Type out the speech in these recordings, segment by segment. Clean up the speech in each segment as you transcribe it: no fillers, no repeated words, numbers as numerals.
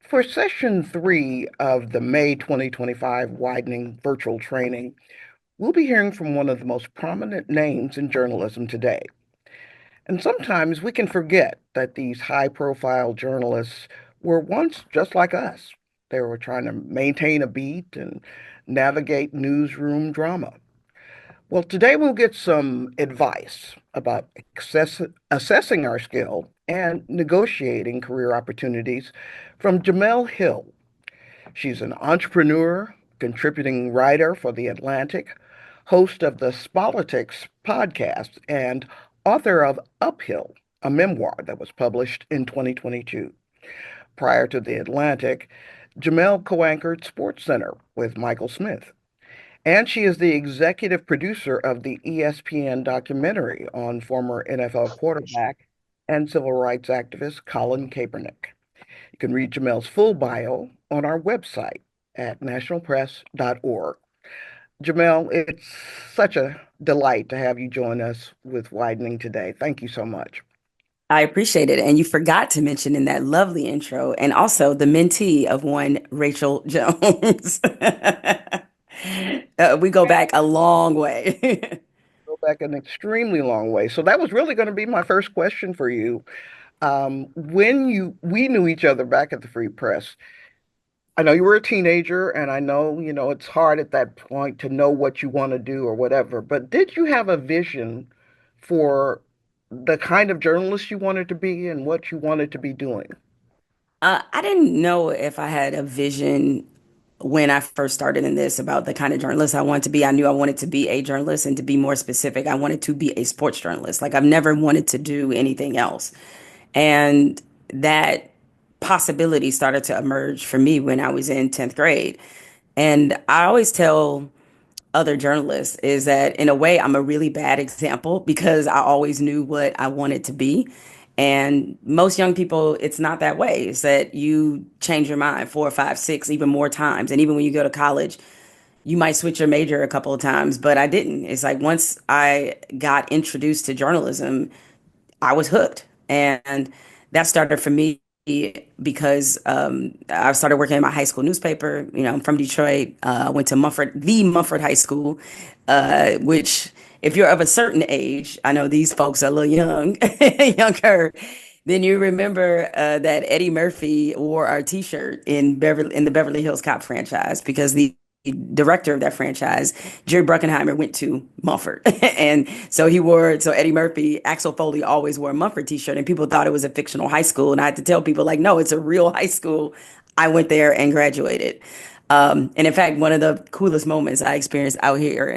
For session three of the May 2025 Widening Virtual Training, we'll be hearing from one of the most prominent names in journalism today. And sometimes we can forget that these high-profile journalists were once just like us. They were trying to maintain a beat and navigate newsroom drama. Well, today we'll get some advice about assessing our skill and negotiating career opportunities from Jemele Hill. She's an entrepreneur, contributing writer for The Atlantic, host of the Spolitics podcast, and author of Uphill, a memoir that was published in 2022. Prior to The Atlantic, Jamel co-anchored SportsCenter with Michael Smith. And she is the executive producer of the ESPN documentary on former NFL quarterback and civil rights activist Colin Kaepernick. You can read Jamel's full bio on our website at nationalpress.org. Jamel, it's such a delight to have you join us with Widening today. Thank you so much. I appreciate it. And you forgot to mention in that lovely intro, and also the mentee of one Rachel Jones. We go back a long way. Go back an extremely long way. So that was really going to be my first question for you. When we knew each other back at the Free Press, I know you were a teenager, and I know, it's hard at that point to know what you want to do or whatever, but did you have a vision for the kind of journalist you wanted to be and what you wanted to be doing? I didn't know if I had a vision when I first started in this about the kind of journalist I wanted to be. I knew I wanted to be a journalist, and to be more specific, I wanted to be a sports journalist. Like I've never wanted to do anything else. And that possibility started to emerge for me when I was in 10th grade. And I always tell other journalists is that in a way I'm a really bad example because I always knew what I wanted to be. And most young people, it's not that way. It's that you change your mind four, five, six, even more times. And even when you go to college, you might switch your major a couple of times, but I didn't. It's like once I got introduced to journalism, I was hooked. And that started for me because I started working in my high school newspaper. You know, I'm from Detroit. I went to the Mumford High School, which, if you're of a certain age, I know these folks are a little young, younger. Then you remember that Eddie Murphy wore our T-shirt in the Beverly Hills Cop franchise because the director of that franchise, Jerry Bruckheimer, went to Mumford. And so Eddie Murphy, Axel Foley always wore a Mumford t-shirt, and people thought it was a fictional high school. And I had to tell people, like, no, it's a real high school. I went there and graduated. And in fact, one of the coolest moments I experienced out here,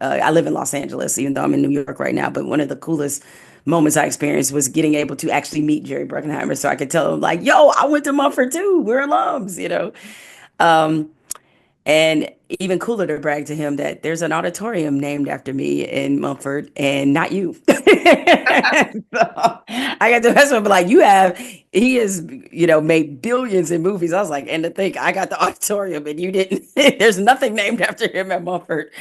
I live in Los Angeles, even though I'm in New York right now, but one of the coolest moments I experienced was getting able to actually meet Jerry Bruckheimer so I could tell him, like, yo, I went to Mumford too. We're alums. Um, and even cooler to brag to him that there's an auditorium named after me in Mumford and not you. So I got to mess with him like he has, made billions in movies. I was like, and to think I got the auditorium and you didn't, there's nothing named after him at Mumford.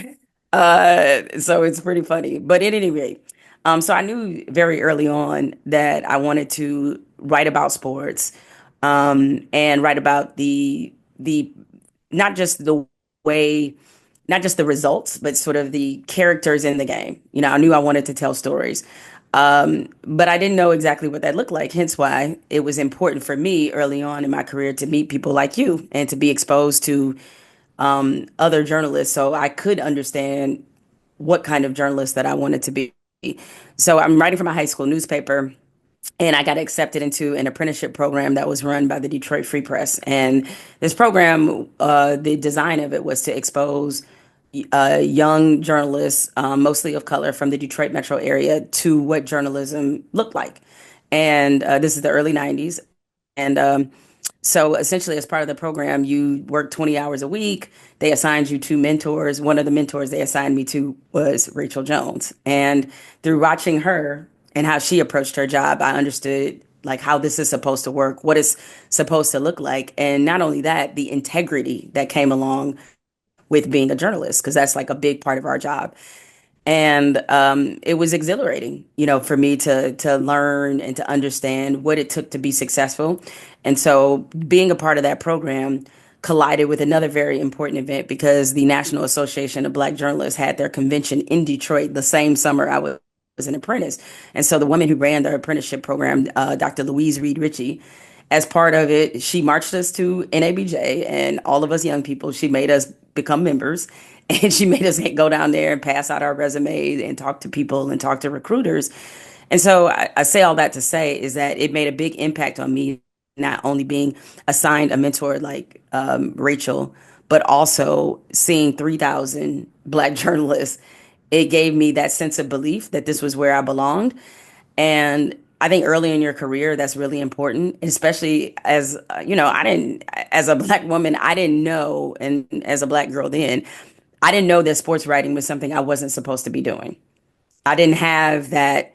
So it's pretty funny. But at any rate, so I knew very early on that I wanted to write about sports, and write about the not just the way, not just the results, but sort of the characters in the game. You know, I knew I wanted to tell stories. But I didn't know exactly what that looked like. Hence why it was important for me early on in my career to meet people like you and to be exposed to other journalists so I could understand what kind of journalist that I wanted to be. So I'm writing for my high school newspaper, and I got accepted into an apprenticeship program that was run by the Detroit Free Press. And this program, the design of it was to expose young journalists, mostly of color from the Detroit metro area, to what journalism looked like. And this is the early 90s. And so essentially, as part of the program, you work 20 hours a week. They assigned you two mentors. One of the mentors they assigned me to was Rachel Jones. And through watching her and how she approached her job, I understood like how this is supposed to work, what it's supposed to look like. And not only that, the integrity that came along with being a journalist, because that's like a big part of our job. And it was exhilarating, for me to learn and to understand what it took to be successful. And so being a part of that program collided with another very important event because the National Association of Black Journalists had their convention in Detroit the same summer I was an apprentice. And so the woman who ran the apprenticeship program, Dr. Louise Reed Ritchie, as part of it, she marched us to NABJ and all of us young people, she made us become members. And she made us go down there and pass out our resumes and talk to people and talk to recruiters. And so I say all that to say is that it made a big impact on me, not only being assigned a mentor like Rachel, but also seeing 3,000 Black journalists. It gave me that sense of belief that this was where I belonged. And I think early in your career, that's really important, especially as, I didn't, as a Black woman, I didn't know, and as a Black girl then, I didn't know that sports writing was something I wasn't supposed to be doing. I didn't have that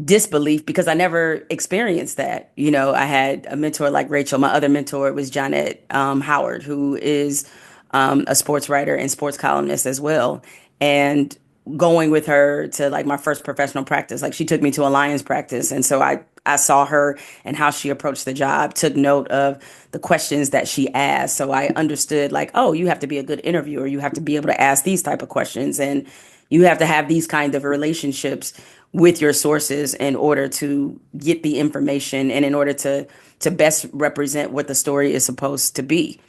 disbelief because I never experienced that. I had a mentor like Rachel. My other mentor was Jonette Howard, who is a sports writer and sports columnist as well. And going with her to like my first professional practice, like she took me to a Lions practice. And so I saw her and how she approached the job, took note of the questions that she asked. So I understood like, oh, you have to be a good interviewer. You have to be able to ask these type of questions. And you have to have these kind of relationships with your sources in order to get the information and in order to best represent what the story is supposed to be.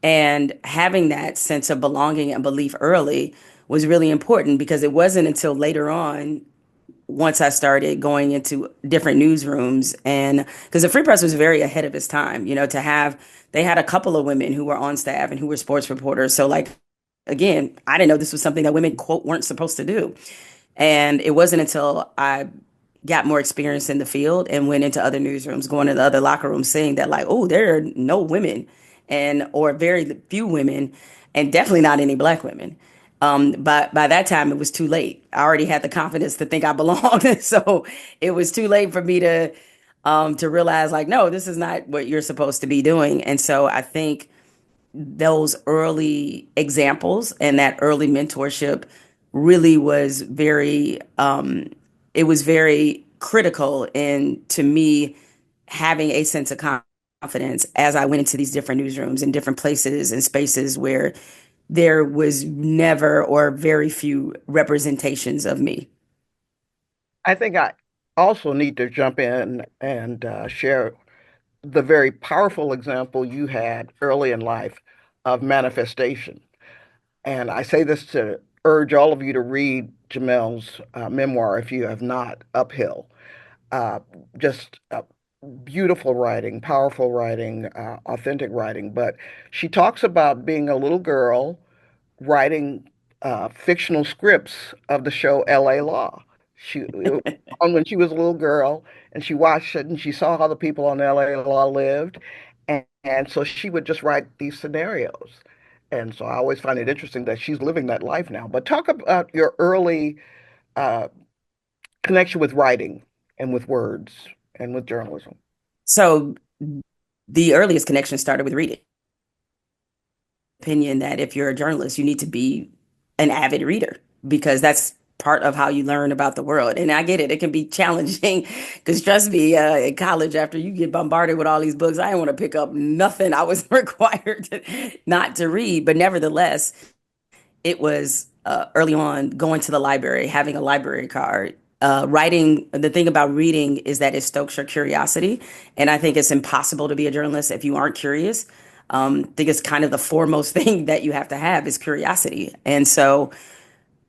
And having that sense of belonging and belief early was really important because it wasn't until later on, once I started going into different newsrooms, and because the Free Press was very ahead of its time, to have, they had a couple of women who were on staff and who were sports reporters. So, like, again, I didn't know this was something that women, quote, weren't supposed to do. And it wasn't until I got more experience in the field and went into other newsrooms, going into other locker rooms, seeing that like, oh, there are no women and or very few women, and definitely not any Black women. But by that time, it was too late. I already had the confidence to think I belonged, so it was too late for me to realize like, no, this is not what you're supposed to be doing. And so I think those early examples and that early mentorship really was very it was very critical in to me having a sense of confidence as I went into these different newsrooms and different places and spaces where there was never or very few representations of me. I think I also need to jump in and share the very powerful example you had early in life of manifestation. And I say this to urge all of you to read Jemele's memoir if you have not, Uphill. Uh, just beautiful writing, powerful writing, authentic writing. But she talks about being a little girl writing fictional scripts of the show L.A. Law. It was on when she was a little girl, and she watched it, and she saw how the people on L.A. Law lived, and so she would just write these scenarios. And so I always find it interesting that she's living that life now. But talk about your early uh, connection with writing and with words and with journalism. So the earliest connection started with reading. Opinion that if you're a journalist, you need to be an avid reader because that's part of how you learn about the world. And I get it, it can be challenging because trust me, in college, after you get bombarded with all these books, I didn't want to pick up nothing. I was required not to read, but nevertheless, it was early on going to the library, having a library card. Writing, the thing about reading is that it stokes your curiosity. And I think it's impossible to be a journalist if you aren't curious. I think it's kind of the foremost thing that you have to have is curiosity. And so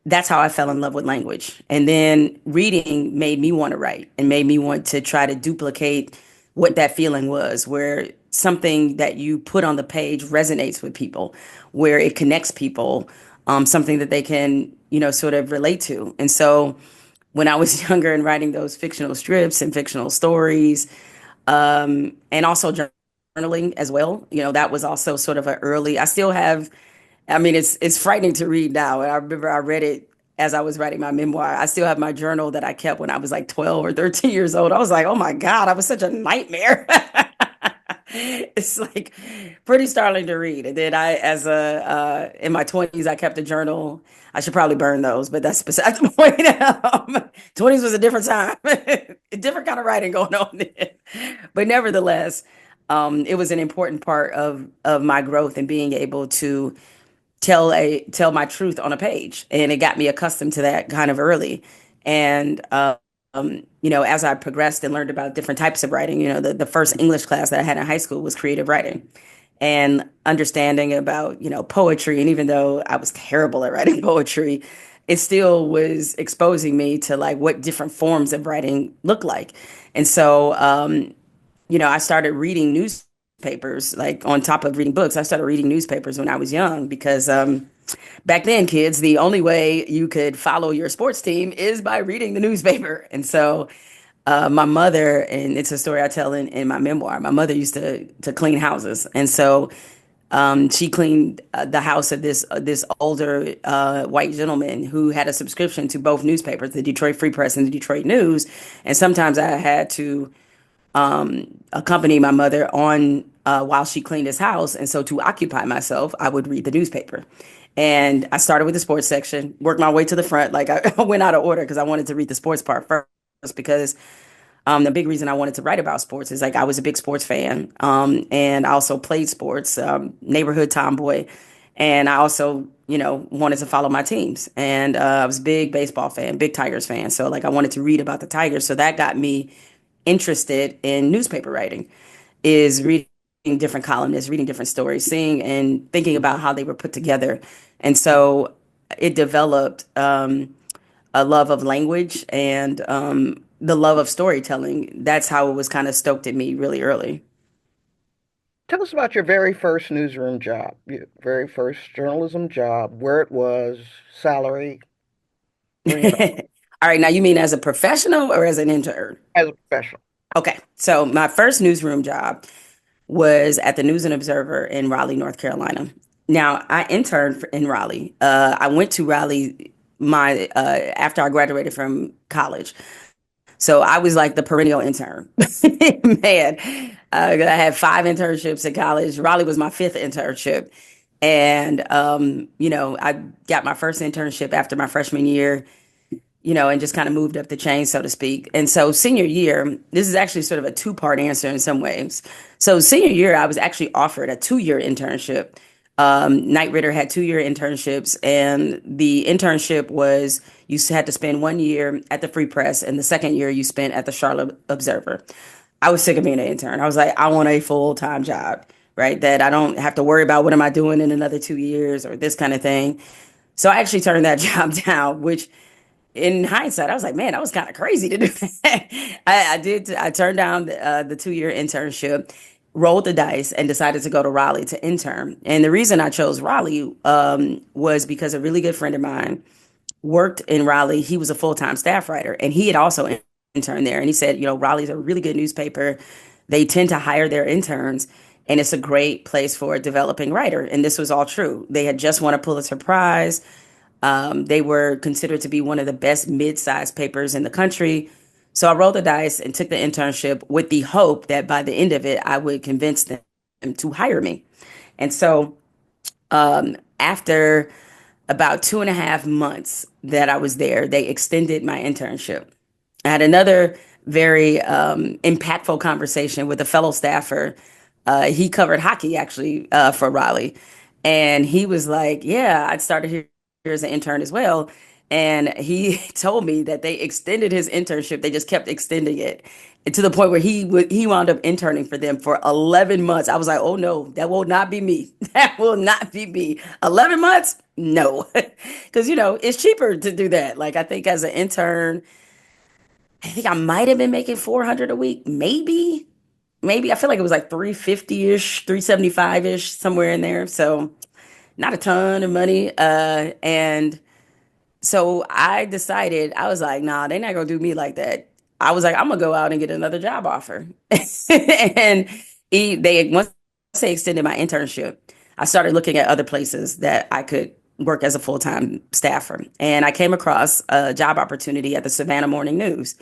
that's how I fell in love with language. And then reading made me want to write and made me want to try to duplicate what that feeling was, where something that you put on the page resonates with people, where it connects people, something that they can, sort of relate to. And so when I was younger and writing those fictional strips and fictional stories, and also journaling as well, that was also sort of an early, I still have, I mean, it's frightening to read now. And I remember I read it as I was writing my memoir. I still have my journal that I kept when I was like 12 or 13 years old. I was like, oh my God, I was such a nightmare. It's like pretty startling to read. And then as in my 20s, I kept a journal. I should probably burn those, but that's beside the point. 20s was a different time, a different kind of writing going on then. But nevertheless, it was an important part of my growth and being able to tell my truth on a page, and it got me accustomed to that kind of early. And as I progressed and learned about different types of writing, the first English class that I had in high school was creative writing, and understanding about poetry. And even though I was terrible at writing poetry, it still was exposing me to like what different forms of writing look like. And so I started reading newspapers, like on top of reading books. I started reading newspapers when I was young because back then, kids, the only way you could follow your sports team is by reading the newspaper. And so my mother, and it's a story I tell in my memoir, my mother used to clean houses. And so she cleaned the house of this older white gentleman who had a subscription to both newspapers, the Detroit Free Press and the Detroit News. And sometimes I had to accompany my mother on while she cleaned his house. And so to occupy myself, I would read the newspaper. And I started with the sports section, worked my way to the front. Like I went out of order because I wanted to read the sports part first because the big reason I wanted to write about sports is like I was a big sports fan, and I also played sports, neighborhood tomboy, and I also wanted to follow my teams. And I was a big baseball fan, big Tigers fan. So like I wanted to read about the Tigers. So that got me interested in newspaper writing, is reading different columnists, reading different stories, seeing and thinking about how they were put together. And so it developed a love of language and the love of storytelling. That's how it was kind of stoked in me really early. Tell us about your very first newsroom job, your very first journalism job, where it was, salary, bring it on All right, now you mean as a professional or as an intern? as a professional. Okay, so my first newsroom job was at the News and Observer in Raleigh, North Carolina. Now, I interned in Raleigh. I went to Raleigh my after I graduated from college. So I was like the perennial intern. Man, I had 5 internships at college. Raleigh was my fifth internship. And, I got my first internship after my freshman year, and just kind of moved up the chain, so to speak. And so senior year, this is actually sort of a two-part answer in some ways. So senior year, I was actually offered a 2-year internship. Knight Ridder had 2-year internships, and the internship was you had to spend 1 year at the Free Press, and the second year you spent at the Charlotte Observer. I was sick of being an intern. I was like, I want a full-time job, right? That I don't have to worry about what am I doing in another 2 years or this kind of thing. So I actually turned that job down, which in hindsight, I was like, man, that was kind of crazy to do that. I did. I turned down the 2-year internship, rolled the dice, and decided to go to Raleigh to intern. And the reason I chose Raleigh was because a really good friend of mine worked in Raleigh. He was a full-time staff writer, and he had also interned there. And he said, Raleigh's a really good newspaper. They tend to hire their interns, and it's a great place for a developing writer. And this was all true. They had just won a Pulitzer Prize. They were considered to be one of the best mid-sized papers in the country. So I rolled the dice and took the internship with the hope that by the end of it, I would convince them to hire me. And so after about 2.5 months that I was there, they extended my internship. I had another very impactful conversation with a fellow staffer. He covered hockey actually for Raleigh. And he was like, yeah, I started here as an intern as well. And he told me that they extended his internship. They just kept extending it to the point where he wound up interning for them for 11 months. I was like, oh no, that will not be me. That will not be me. 11 months? No. Because, it's cheaper to do that. Like, I think as an intern, I think I might have been making 400 a week, maybe. Maybe I feel like it was like 350-ish, 375-ish, somewhere in there. So not a ton of money. And so I decided, I was like, nah, they're not gonna do me like that. I was like, I'm gonna go out and get another job offer. And once they extended my internship, I started looking at other places that I could work as a full-time staffer. And I came across a job opportunity at the Savannah Morning News.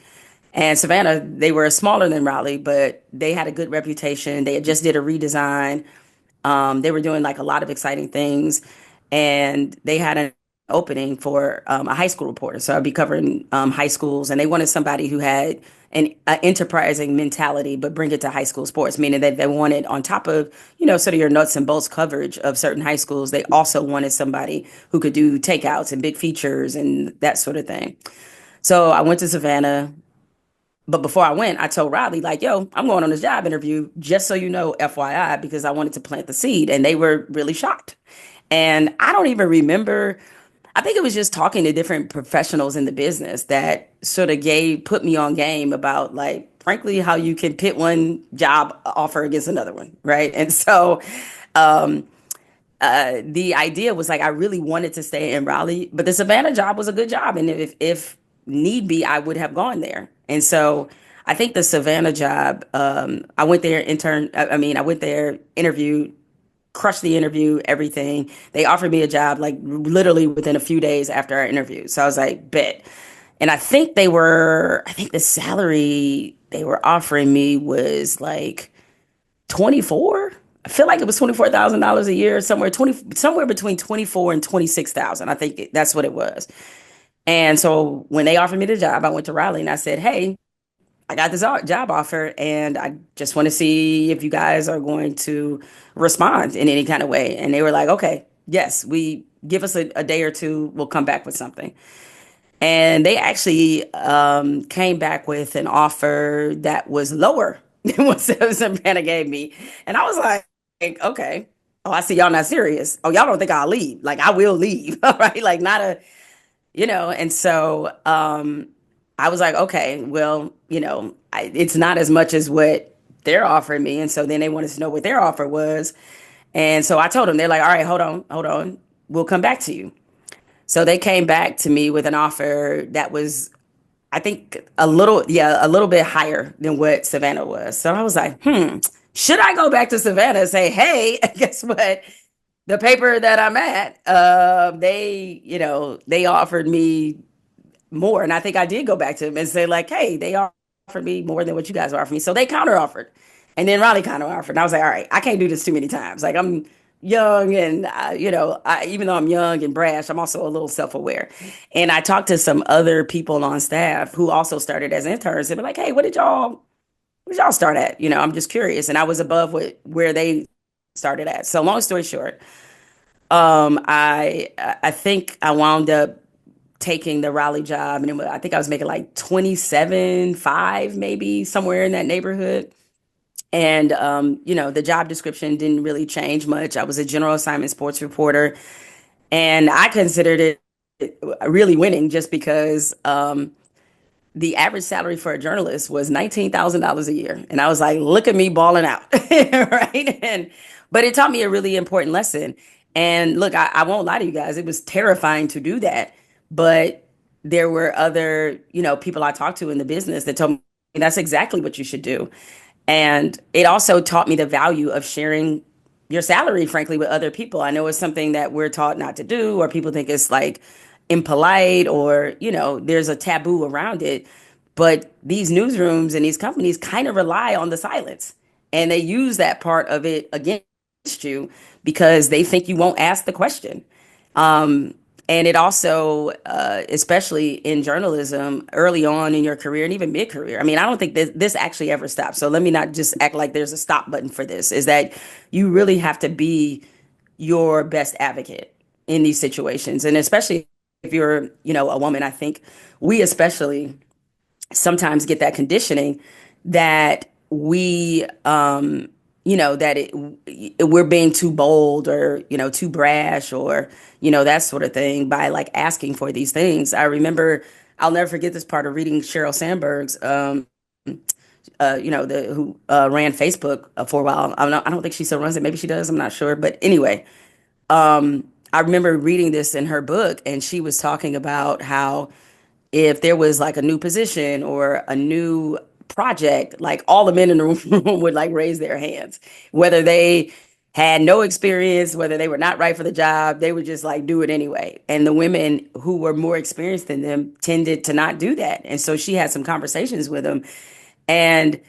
And Savannah, they were smaller than Raleigh, but they had a good reputation. They had just did a redesign. They were doing like a lot of exciting things, and they had an opening for a high school reporter. So I'd be covering high schools, and they wanted somebody who had an enterprising mentality, but bring it to high school sports, meaning that they wanted on top of, sort of your nuts and bolts coverage of certain high schools, they also wanted somebody who could do takeouts and big features and that sort of thing. So I went to Savannah. But before I went, I told Riley, like, yo, I'm going on this job interview, just so you know, FYI, because I wanted to plant the seed. And they were really shocked. And I don't even remember, I think it was just talking to different professionals in the business that sort of put me on game about, like, frankly, how you can pit one job offer against another one. Right. And so, the idea was like I really wanted to stay in Raleigh, but the Savannah job was a good job, and if need be, I would have gone there. And so I think the Savannah job, I went there intern. I mean, I went there, interviewed, crushed the interview, everything. They offered me a job like literally within a few days after our interview. So I was like, bet. And I think the salary they were offering me was like 24. I feel like it was $24,000 a year, somewhere between 24 and 26,000. I think that's what it was. And so when they offered me the job, I went to Raleigh and I said, "Hey, I got this job offer, and I just want to see if you guys are going to respond in any kind of way." And they were like, "Okay, yes, we give us a day or two, we'll come back with something." And they actually came back with an offer that was lower than what Savannah gave me. And I was like, okay. Oh, I see y'all not serious. Oh, y'all don't think I'll leave. Like, I will leave. All right. Like, not a, and so I was like, okay, well, it's not as much as what they're offering me. And so then they wanted to know what their offer was. And so I told them, they're like, all right, hold on. We'll come back to you. So they came back to me with an offer that was, I think, a little bit higher than what Savannah was. So I was like, should I go back to Savannah and say, hey, guess what? The paper that I'm at, they offered me more. And I think I did go back to them and say, like, hey, they offered me more than what you guys offered me. So they counter offered. And then Riley counter offered. And I was like, all right, I can't do this too many times. Like, I'm young and, even though I'm young and brash, I'm also a little self aware. And I talked to some other people on staff who also started as interns. They were like, hey, what did y'all start at? I'm just curious. And I was above where they started at. So long story short, I think I wound up taking the Raleigh job, and I think I was making like 27.5, maybe somewhere in that neighborhood. And the job description didn't really change much. I was a general assignment sports reporter, and I considered it really winning just because the average salary for a journalist was $19,000 a year. And I was like, look at me balling out. Right. But it taught me a really important lesson. And look, I won't lie to you guys, it was terrifying to do that. But there were other, people I talked to in the business that told me that's exactly what you should do. And it also taught me the value of sharing your salary, frankly, with other people. I know it's something that we're taught not to do, or people think it's like impolite, or, there's a taboo around it. But these newsrooms and these companies kind of rely on the silence. And they use that part of it against you because they think you won't ask the question. Um, and it also, especially in journalism, early on in your career and even mid-career. I mean, I don't think this actually ever stops. So let me not just act like there's a stop button for this. Is that you really have to be your best advocate in these situations, and especially if you're, a woman. I think we especially sometimes get that conditioning that we're being too bold, or too brash, or that sort of thing, by like asking for these things. I remember, I'll never forget this part of reading Sheryl Sandberg's the who ran Facebook for a while. I don't think she still runs it, maybe she does, I'm not sure, but anyway, I remember reading this in her book, and she was talking about how if there was like a new position or a new project, like all the men in the room would like raise their hands, whether they had no experience, whether they were not right for the job, they would just like do it anyway. And the women who were more experienced than them tended to not do that. And so she had some conversations with them. And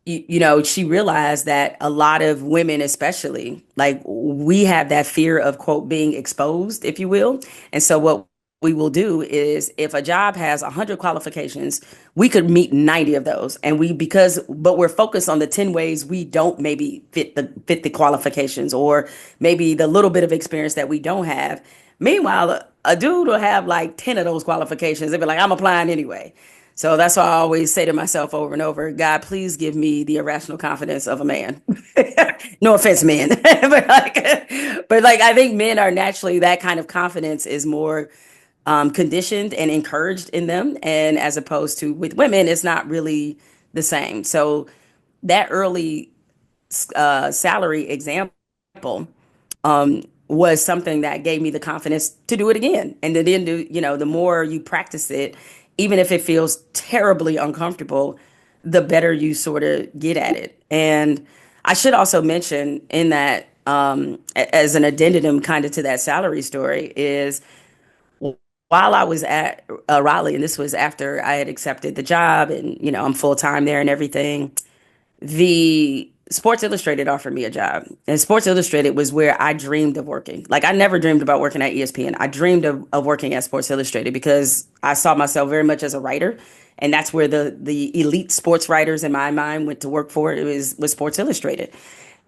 she realized that a lot of women, especially, like we have that fear of, quote, being exposed, if you will. And so what we will do is if a job has 100 qualifications, we could meet 90 of those. And but we're focused on the 10 ways we don't maybe fit the qualifications or maybe the little bit of experience that we don't have. Meanwhile, a dude will have like 10 of those qualifications. They'll be like, I'm applying anyway. So that's why I always say to myself over and over, God, please give me the irrational confidence of a man. No offense, men. but like I think men are naturally that kind of confidence is more conditioned and encouraged in them. And as opposed to with women, it's not really the same. So that early salary example was something that gave me the confidence to do it again. And then, the more you practice it, even if it feels terribly uncomfortable, the better you sort of get at it. And I should also mention in that, as an addendum kind of to that salary story, is while I was at Raleigh, and this was after I had accepted the job and, I'm full time there and everything, the Sports Illustrated offered me a job. And Sports Illustrated was where I dreamed of working. Like I never dreamed about working at ESPN. I dreamed of working at Sports Illustrated because I saw myself very much as a writer. And that's where the elite sports writers in my mind went to work for. It was Sports Illustrated.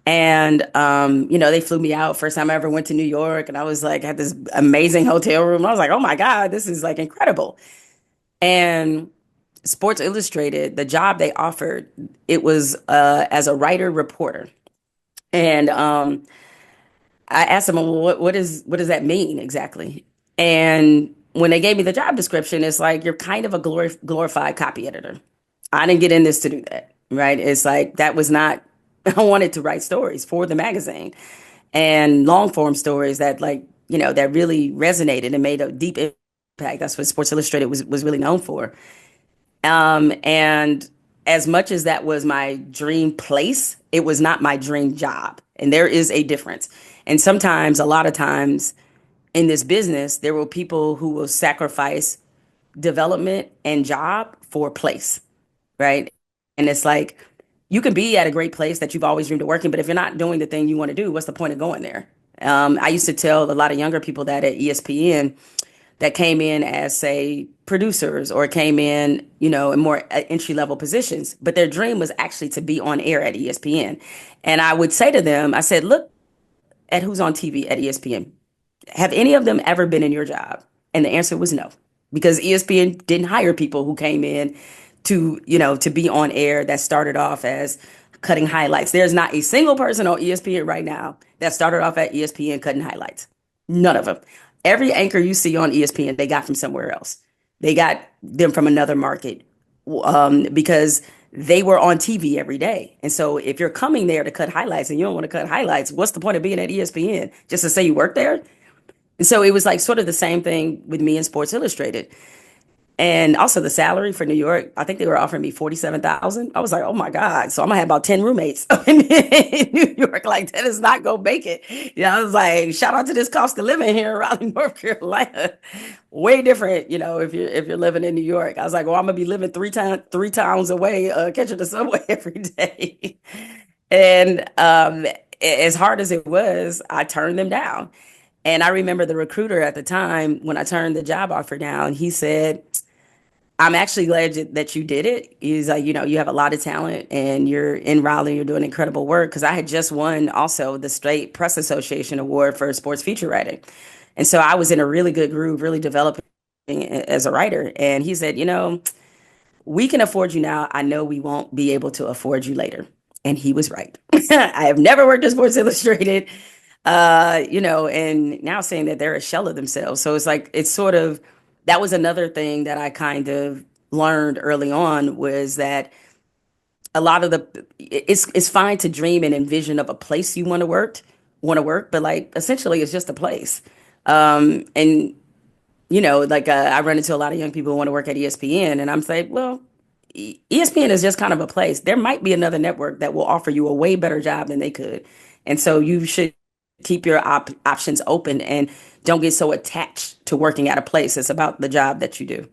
And they flew me out first time I ever went to New York, and I was like had this amazing hotel room. I was like, oh my God, this is like incredible. And Sports Illustrated, the job they offered, it was as a writer reporter. And I asked them, well, what does that mean exactly? And when they gave me the job description, it's like you're kind of a glorified copy editor. I didn't get in this to do that, right? It's like that was not. I wanted to write stories for the magazine and long form stories that that really resonated and made a deep impact. That's what Sports Illustrated was really known for. And as much as that was my dream place, it was not my dream job. And there is a difference. And sometimes, a lot of times in this business, there will people who will sacrifice development and job for place, right? And it's like you can be at a great place that you've always dreamed of working, but if you're not doing the thing you want to do, what's the point of going there? I used to tell a lot of younger people that at ESPN that came in as, say, producers or came in, in more entry level positions. But their dream was actually to be on air at ESPN. And I would say to them, I said, look at who's on TV at ESPN. Have any of them ever been in your job? And the answer was no, because ESPN didn't hire people who came in to be on air that started off as cutting highlights. There's not a single person on ESPN right now that started off at ESPN cutting highlights. None of them. Every anchor you see on ESPN, they got from somewhere else. They got them from another market because they were on TV every day. And so if you're coming there to cut highlights and you don't want to cut highlights, what's the point of being at ESPN? Just to say you work there? And so it was like sort of the same thing with me in Sports Illustrated. And also the salary for New York, I think they were offering me 47,000. I was like, oh my God. So I'm gonna have about 10 roommates in New York. Like that is not gonna make it. I was like, shout out to this cost of living here in Raleigh, North Carolina. Way different, if you're living in New York. I was like, well, I'm gonna be living three towns away, catching the subway every day. And as hard as it was, I turned them down. And I remember the recruiter at the time when I turned the job offer down, he said, I'm actually glad that you did it. He's like, you have a lot of talent and you're in Raleigh, you're doing incredible work. Because I had just won also the State Press Association Award for sports feature writing. And so I was in a really good groove, really developing as a writer. And he said, we can afford you now. I know we won't be able to afford you later. And he was right. I have never worked at Sports Illustrated, and now saying that they're a shell of themselves. So it's like, it's sort of, that was another thing that I kind of learned early on was that a lot of it's fine to dream and envision of a place you want to work, but like essentially it's just a place. And I run into a lot of young people who want to work at ESPN, and I'm saying, well, ESPN is just kind of a place. There might be another network that will offer you a way better job than they could. And so you should keep your options open and don't get so attached to working at a place. It's about the job that you do.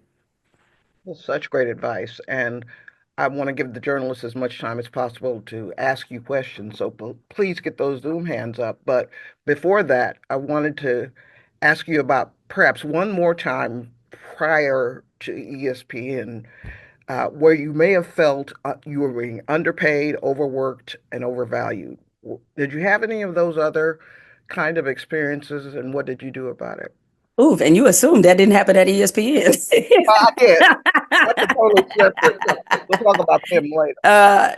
Well, such great advice. And I want to give the journalists as much time as possible to ask you questions. So please get those Zoom hands up. But before that, I wanted to ask you about perhaps one more time prior to ESPN, where you may have felt you were being underpaid, overworked, and overvalued. Did you have any of those other kind of experiences, and what did you do about it? Ooh, and you assumed that didn't happen at ESPN. I did. That's a totally separate subject. We'll talk about them later.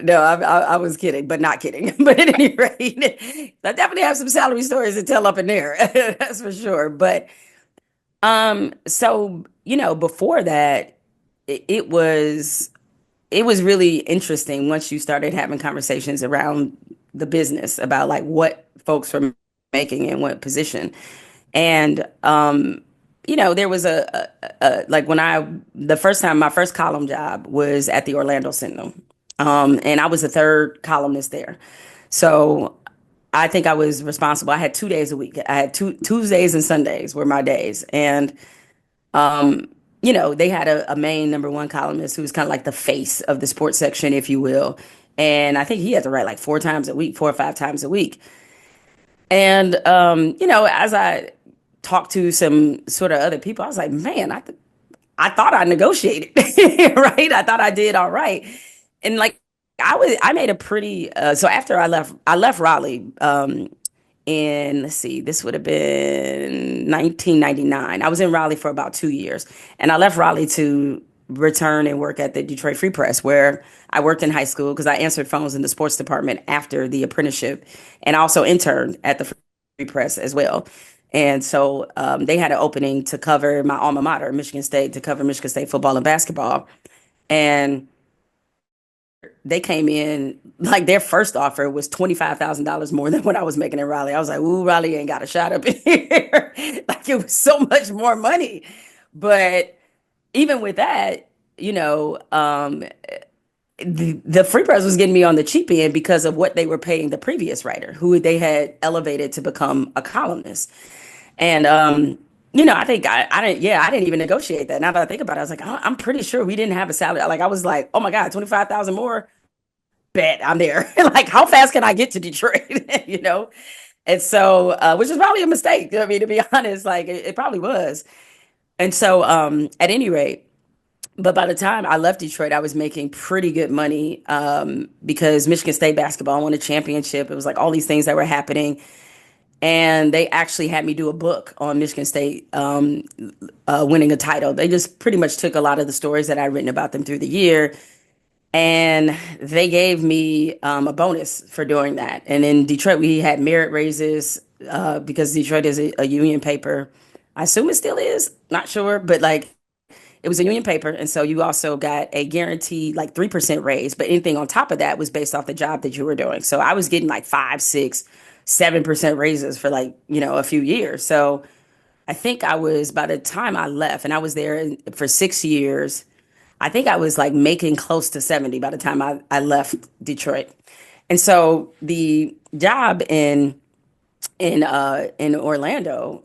No, I was kidding, but not kidding. But at any rate, I definitely have some salary stories to tell up in there. That's for sure. But so before that, it was really interesting once you started having conversations around the business about like what folks were making in what position. And there was like when the first time my first column job was at the Orlando Sentinel. And I was the third columnist there. So I think I was responsible. I had 2 days a week. I had Tuesdays and Sundays were my days. And they had a main number one columnist who was kind of like the face of the sports section, if you will. And I think he had to write like 4 times a week, 4 or 5 times a week. And as I talked to some sort of other people, I was like, man, I thought I negotiated, right? I thought I did all right. And like I made a pretty so after I left Raleigh in, let's see, this would have been 1999. I was in Raleigh for about 2 years, and I left Raleigh to return and work at the Detroit Free Press, where I worked in high school because I answered phones in the sports department after the apprenticeship, and I also interned at the Free Press as well. And so they had an opening to cover my alma mater, Michigan State, to cover Michigan State football and basketball. And they came in like their first offer was $25,000 more than what I was making in Raleigh. I was like, "Ooh, Raleigh ain't got a shot up in here." Like it was so much more money. But even with that, the Free Press was getting me on the cheap end because of what they were paying the previous writer, who they had elevated to become a columnist. And I think I didn't. Yeah, I didn't even negotiate that. Now that I think about it, I was like, I'm pretty sure we didn't have a salary. Like I was like, oh my God, 25,000 more. Bet I'm there. Like, how fast can I get to Detroit? you know? And so, which is probably a mistake. I mean, to be honest, like it probably was. And so, at any rate, but by the time I left Detroit, I was making pretty good money because Michigan State basketball won a championship. It was like all these things that were happening. And they actually had me do a book on Michigan State winning a title. They just pretty much took a lot of the stories that I'd written about them through the year, and they gave me a bonus for doing that. And in Detroit, we had merit raises because Detroit is a union paper. I assume it still is, not sure, but like it was a union paper. And so you also got a guaranteed like 3% raise, but anything on top of that was based off the job that you were doing. So I was getting like 5, 6, 7% raises for like, a few years. So I think I was, by the time I left, and I was there for 6 years, I think I was like making close to 70 by the time I left Detroit. And so the job in Orlando,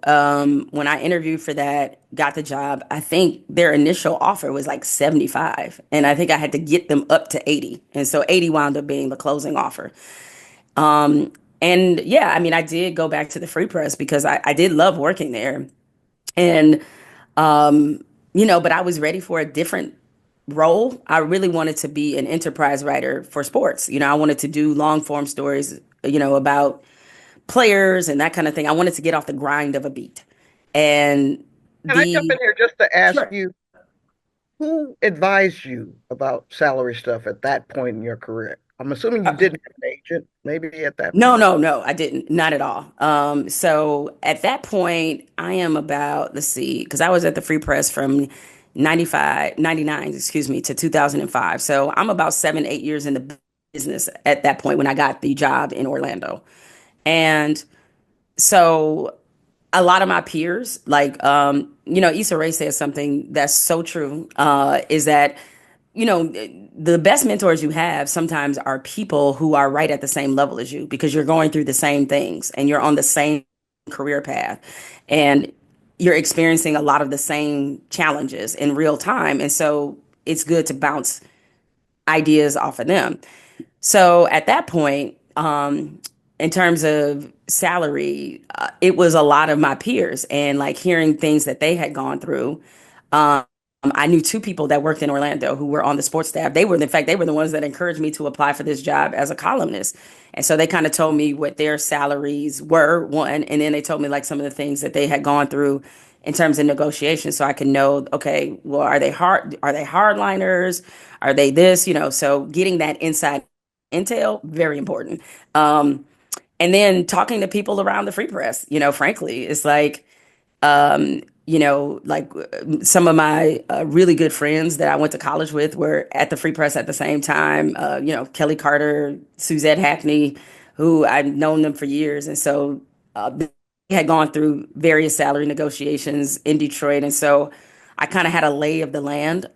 when I interviewed for that, got the job, I think their initial offer was like 75. And I think I had to get them up to 80. And so 80 wound up being the closing offer. And yeah, I mean, I did go back to the Free Press because I did love working there. And but I was ready for a different role. I really wanted to be an enterprise writer for sports. I wanted to do long form stories, about players and that kind of thing. I wanted to get off the grind of a beat. And Can I jump the in here just to ask Sure. you, who advised you about salary stuff at that point in your career? I'm assuming you didn't have an agent, maybe at that No, point. no, no, I didn't. Not at all. So at that point, I am about, let's see, because I was at the Free Press from 99, excuse me, to 2005. So I'm about 7, 8 years in the business at that point when I got the job in Orlando. And so a lot of my peers, like, Issa Rae said something that's so true, is that you know, the best mentors you have sometimes are people who are right at the same level as you because you're going through the same things and you're on the same career path and you're experiencing a lot of the same challenges in real time. And so it's good to bounce ideas off of them. So at that point, in terms of salary, it was a lot of my peers and like hearing things that they had gone through. Um, I knew two people that worked in Orlando who were on the sports staff. They were, in fact, they were the ones that encouraged me to apply for this job as a columnist. And so they kind of told me what their salaries were, one, and then they told me like some of the things that they had gone through in terms of negotiations so I can know, okay, well, are they hardliners? Are they this, so getting that inside intel, very important. Um, and then talking to people around the free press, frankly, it's like, some of my really good friends that I went to college with were at the Free Press at the same time. Kelly Carter, Suzette Hackney, who I've known them for years. And so they had gone through various salary negotiations in Detroit. And so I kind of had a lay of the land.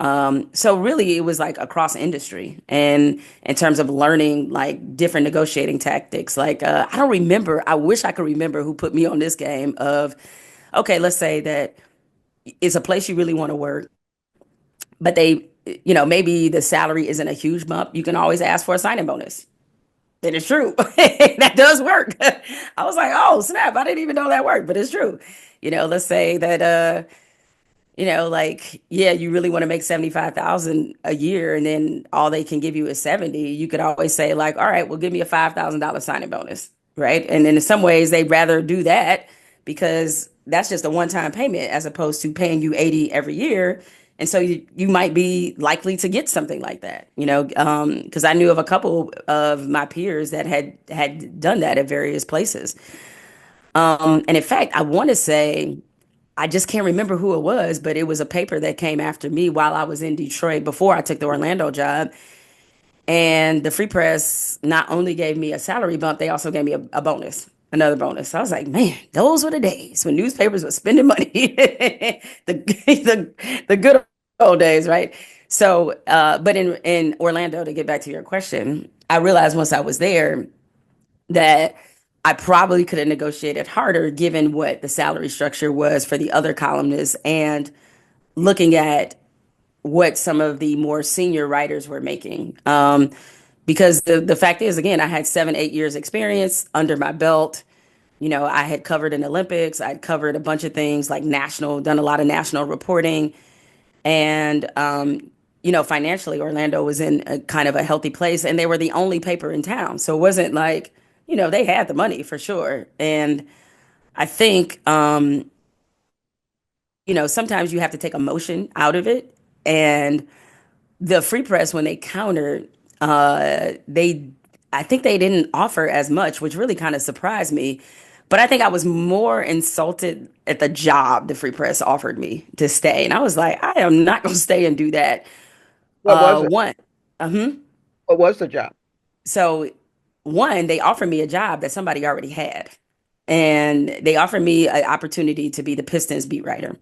So really, it was like across industry and in terms of learning like different negotiating tactics. Like, I don't remember, I wish I could remember who put me on this game of, okay, let's say that it's a place you really want to work, but maybe the salary isn't a huge bump. You can always ask for a signing bonus. That is true. That does work. I was like, oh, snap. I didn't even know that worked, but it's true. Let's say that, like, yeah, you really want to make 75,000 a year and then all they can give you is 70. You could always say like, all right, well, give me a $5,000 signing bonus, right? And then in some ways they'd rather do that because that's just a one-time payment as opposed to paying you 80 every year. And so you might be likely to get something like that, because I knew of a couple of my peers that had done that at various places. And in fact, I want to say I just can't remember who it was, but it was a paper that came after me while I was in Detroit before I took the Orlando job. And the Free Press not only gave me a salary bump, they also gave me a bonus, another bonus. So I was like, man, those were the days when newspapers were spending money. The good old days, right? So, but in Orlando, to get back to your question, I realized once I was there that I probably could have negotiated harder given what the salary structure was for the other columnists and looking at what some of the more senior writers were making. Because the fact is, again, I had 7, 8 years experience under my belt. I had covered an Olympics, I'd covered a bunch of things like national, done a lot of national reporting. And, financially, Orlando was in a kind of a healthy place and they were the only paper in town. So it wasn't like, they had the money for sure. And I think, sometimes you have to take emotion out of it. And the Free Press, when they countered, I think they didn't offer as much, which really kind of surprised me. But I think I was more insulted at the job the Free Press offered me to stay. And I was like, I am not going to stay and do that. What was it? One, uh What was the job? so one, they offered me a job that somebody already had. And they offered me an opportunity to be the Pistons beat writer.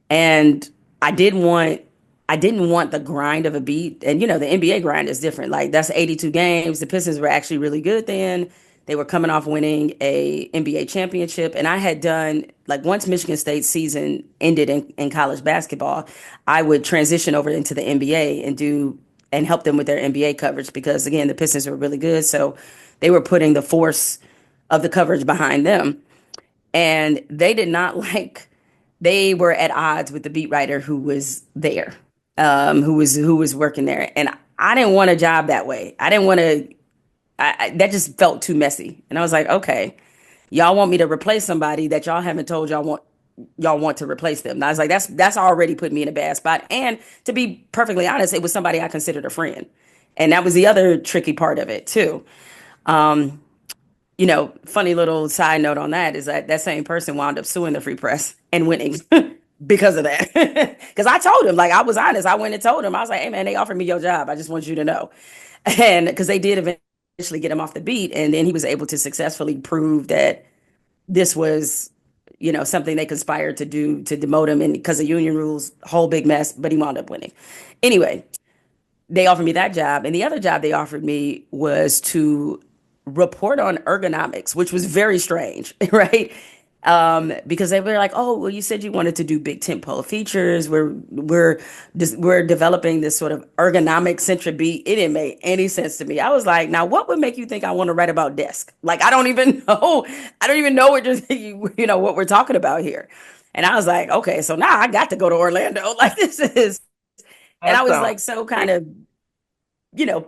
And I didn't want I didn't want the grind of a beat. And the NBA grind is different. Like that's 82 games. The Pistons were actually really good then. They were coming off winning a NBA championship. And I had done like once Michigan State's season ended in college basketball, I would transition over into the NBA and help them with their NBA coverage because again, the Pistons were really good. So they were putting the force of the coverage behind them and they did not they were at odds with the beat writer who was there, who was working there, and I didn't want a job that way. I didn't want to. That just felt too messy, and I was like, okay, y'all want me to replace somebody that y'all haven't told y'all want to replace them. And I was like, that's already put me in a bad spot. And to be perfectly honest, it was somebody I considered a friend, and that was the other tricky part of it too. Funny little side note on that is that that same person wound up suing the Free Press and winning because of that. Because I told him, like, I was honest. I went and told him, I was like, hey, man, they offered me your job. I just want you to know. And because they did eventually get him off the beat. And then he was able to successfully prove that this was, something they conspired to do to demote him. And because of union rules, whole big mess, but he wound up winning. Anyway, they offered me that job. And the other job they offered me was to report on ergonomics, which was very strange, right? Because they were like, "Oh, well, you said you wanted to do big tentpole features. We're developing this sort of ergonomic centric beat." It didn't make any sense to me. I was like, "Now, what would make you think I want to write about desk? Like, I don't even know. I don't even know what what we're talking about here." And I was like, "Okay, so now I got to go to Orlando. Like, this is." And I That's was like so kind of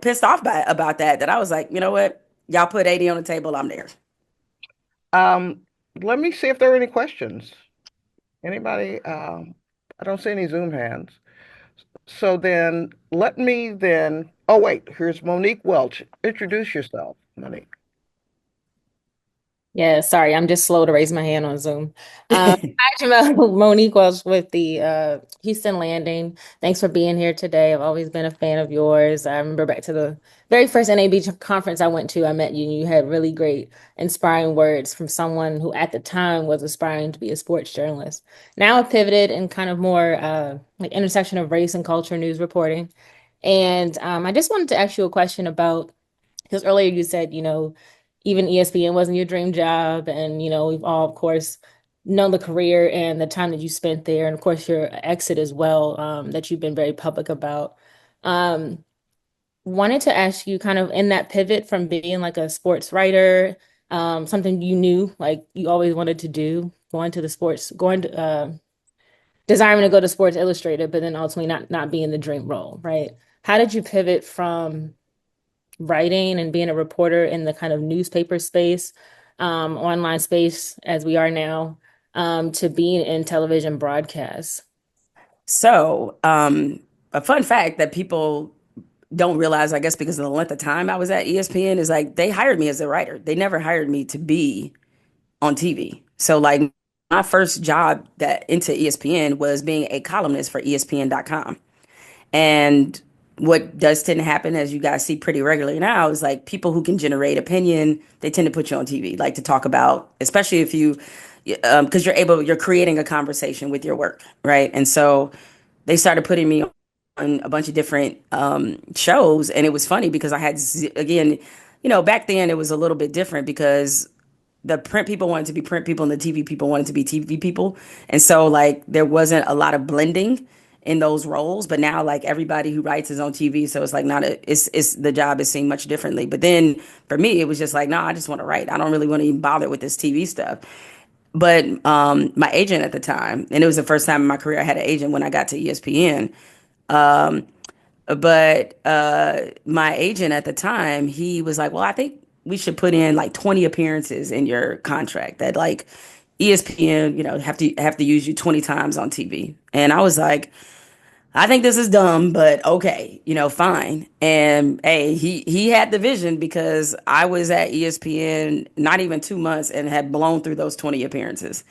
pissed off about that I was like, you know what? Y'all put 80 on the table, I'm there. um, let me see if there are any questions. Anybody? I don't see any Zoom hands. So then let me then, oh wait, here's Monique Welch. Introduce yourself, Monique. Yeah, sorry, I'm just slow to raise my hand on Zoom. Hi, Jamel. Monique Welsh with the Houston Landing. Thanks for being here today. I've always been a fan of yours. I remember back to the very first NAB conference I went to, I met you, and you had really great, inspiring words from someone who at the time was aspiring to be a sports journalist. Now I've pivoted and kind of more like intersection of race and culture news reporting. And I just wanted to ask you a question about because earlier you said, even ESPN wasn't your dream job. And, we've all, of course, known the career and the time that you spent there. And of course, your exit as well, that you've been very public about. Um, Wanted to ask you kind of in that pivot from being like a sports writer, something you knew like you always wanted to do, going to desiring to go to Sports Illustrated, but then ultimately not being the dream role, right? How did you pivot from writing and being a reporter in the kind of newspaper space, online space as we are now, to being in television broadcasts? So, a fun fact that people don't realize, I guess, because of the length of time I was at ESPN, is like they hired me as a writer. They never hired me to be on TV. So, like, my first job that into ESPN was being a columnist for ESPN.com. And what does tend to happen, as you guys see pretty regularly now, is like people who can generate opinion, they tend to put you on TV, like to talk about, especially if you, because you're creating a conversation with your work, right? And so they started putting me on a bunch of different shows, and it was funny because again, back then it was a little bit different because the print people wanted to be print people and the TV people wanted to be TV people. And so like there wasn't a lot of blending in those roles, but now like everybody who writes is on TV, so it's like not a it's the job is seen much differently. But then for me it was just like, no, I just want to write. I don't really want to even bother with this TV stuff. But my agent at the time, and it was the first time in my career I had an agent when I got to ESPN. But my agent at the time, he was like, "Well, I think we should put in like 20 appearances in your contract that like ESPN, have to use you 20 times on TV." And I was like, "I think this is dumb, but okay, fine." And hey, he had the vision because I was at ESPN not even 2 months and had blown through those 20 appearances.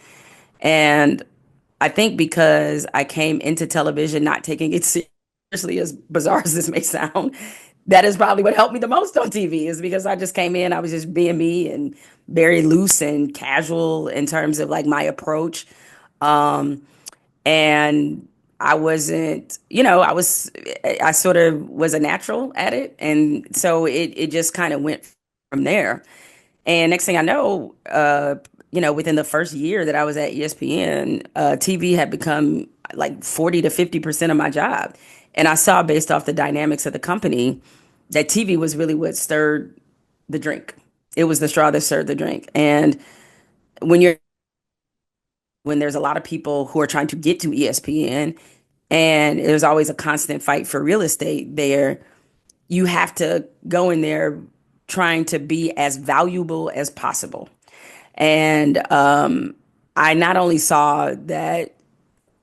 And I think because I came into television not taking it seriously, as bizarre as this may sound, that is probably what helped me the most on TV, is because I just came in, I was just being me and very loose and casual in terms of like my approach. Um, and I wasn't, I sort of was a natural at it. And so it just kind of went from there. And next thing I know, within the first year that I was at ESPN, TV had become like 40 to 50% of my job. And I saw, based off the dynamics of the company, that TV was really what stirred the drink. It was the straw that stirred the drink. And when you're when there's a lot of people who are trying to get to ESPN, and there's always a constant fight for real estate there, you have to go in there trying to be as valuable as possible. And I not only saw that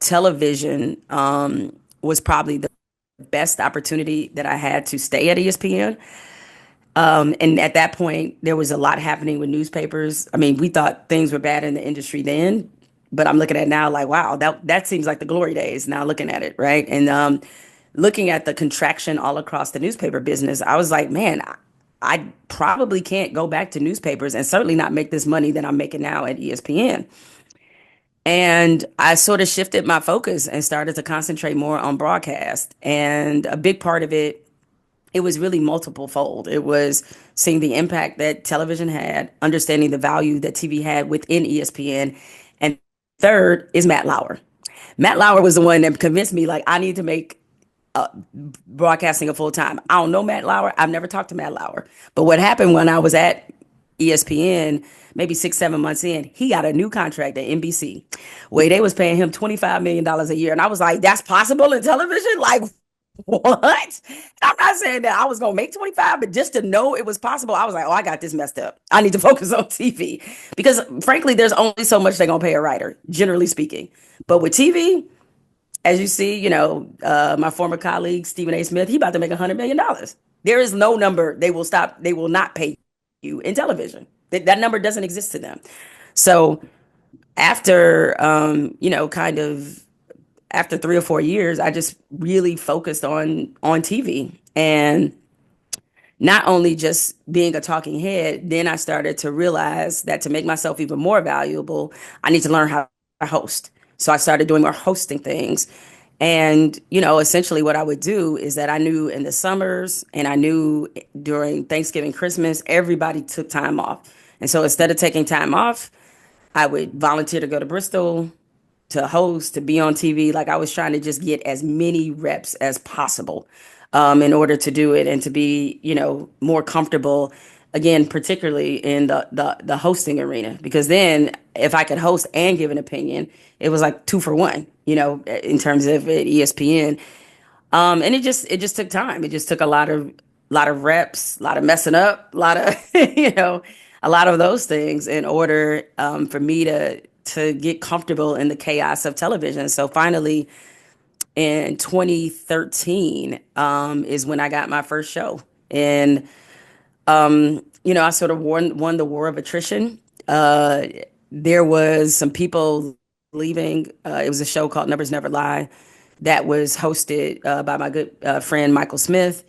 television was probably the best opportunity that I had to stay at ESPN. And at that point, there was a lot happening with newspapers. I mean, we thought things were bad in the industry then, but I'm looking at it now like, wow, that seems like the glory days now looking at it, right? And looking at the contraction all across the newspaper business, I was like, man, I probably can't go back to newspapers and certainly not make this money that I'm making now at ESPN. And I sort of shifted my focus and started to concentrate more on broadcast. And a big part of it it was really multiple fold. It was seeing the impact that television had, understanding the value that TV had within ESPN. And third is Matt Lauer. Matt Lauer was the one that convinced me, like, I need to make broadcasting a full time. I don't know Matt Lauer. I've never talked to Matt Lauer. But what happened when I was at ESPN, maybe 6, 7 months in, he got a new contract at NBC where they was paying him $25 million a year. And I was like, that's possible in television? Like, what? I'm not saying that I was gonna make 25, but just to know it was possible, I was like, oh, I got this messed up. I need to focus on TV. Because frankly, there's only so much they're gonna pay a writer, generally speaking. But with TV, as you see, my former colleague Stephen A. Smith, he about to make $100 million. There is no number they will not pay you in television. That number doesn't exist to them. So after kind of after 3 or 4 years, I just really focused on TV, and not only just being a talking head. Then I started to realize that to make myself even more valuable, I need to learn how to host. So I started doing more hosting things. And, essentially what I would do is that I knew in the summers and I knew during Thanksgiving, Christmas, everybody took time off. And so instead of taking time off, I would volunteer to go to Bristol, to host, to be on TV. Like I was trying to just get as many reps as possible in order to do it and to be, more comfortable. Again, particularly in the hosting arena, because then if I could host and give an opinion, it was like 2 for 1, in terms of ESPN. And it just took time. It just took a lot of reps, a lot of messing up, a lot of a lot of those things in order for me to get comfortable in the chaos of television. So finally, in 2013, is when I got my first show, and I sort of won the war of attrition. There was some people leaving. It was a show called Numbers Never Lie that was hosted by my good friend Michael Smith,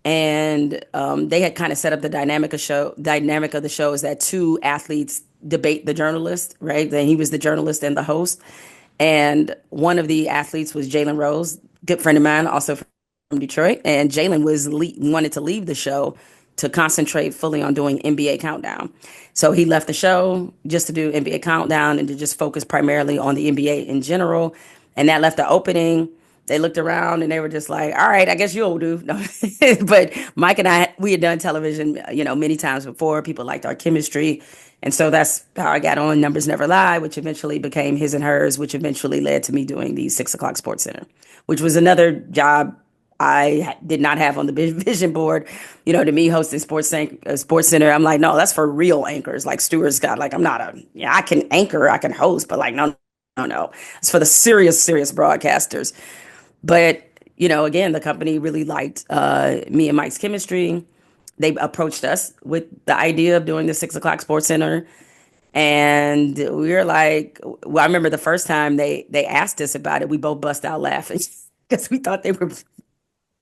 and they had kind of set up the dynamic of the show is that two athletes debate the journalist, right? Then he was the journalist and the host, and one of the athletes was Jalen Rose, good friend of mine, also from Detroit, and Jalen wanted to leave the show to concentrate fully on doing NBA Countdown. So he left the show just to do NBA Countdown and to just focus primarily on the NBA in general. And that left the opening. They looked around and they were just like, all right, I guess you'll do. No. But Mike and I, we had done television, many times before. People liked our chemistry. And so that's how I got on Numbers Never Lie, which eventually became His and Hers, which eventually led to me doing the 6 o'clock Sports Center, which was another job I did not have on the vision board. To me, hosting Sports Center, I'm like, no, that's for real anchors, like Stuart Scott. Like, I'm not I can anchor, I can host, but like, no, no, no. It's for the serious, serious broadcasters. But, again, the company really liked me and Mike's chemistry. They approached us with the idea of doing the 6 o'clock Sports Center. And we were like, well, I remember the first time they asked us about it, we both bust out laughing because we thought they were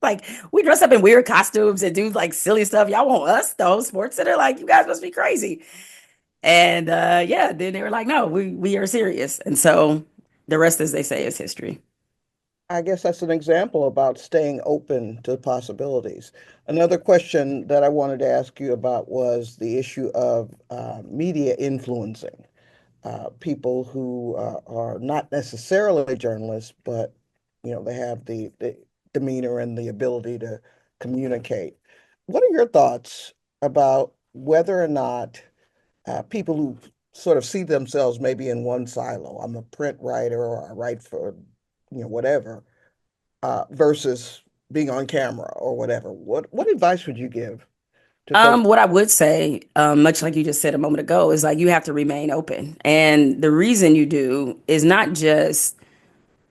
like, we dress up in weird costumes and do like silly stuff. Y'all want us though, Sports Center? Like, you guys must be crazy. And yeah, then they were like, no, we are serious. And so the rest, as they say, is history. I guess that's an example about staying open to possibilities. Another question that I wanted to ask you about was the issue of media influencing people who are not necessarily journalists, but they have the demeanor and the ability to communicate. What are your thoughts about whether or not people who sort of see themselves maybe in one silo? I'm a print writer or I write for whatever, versus being on camera or whatever. What advice would you give to folks? What I would say, much like you just said a moment ago, is like you have to remain open. And the reason you do is not just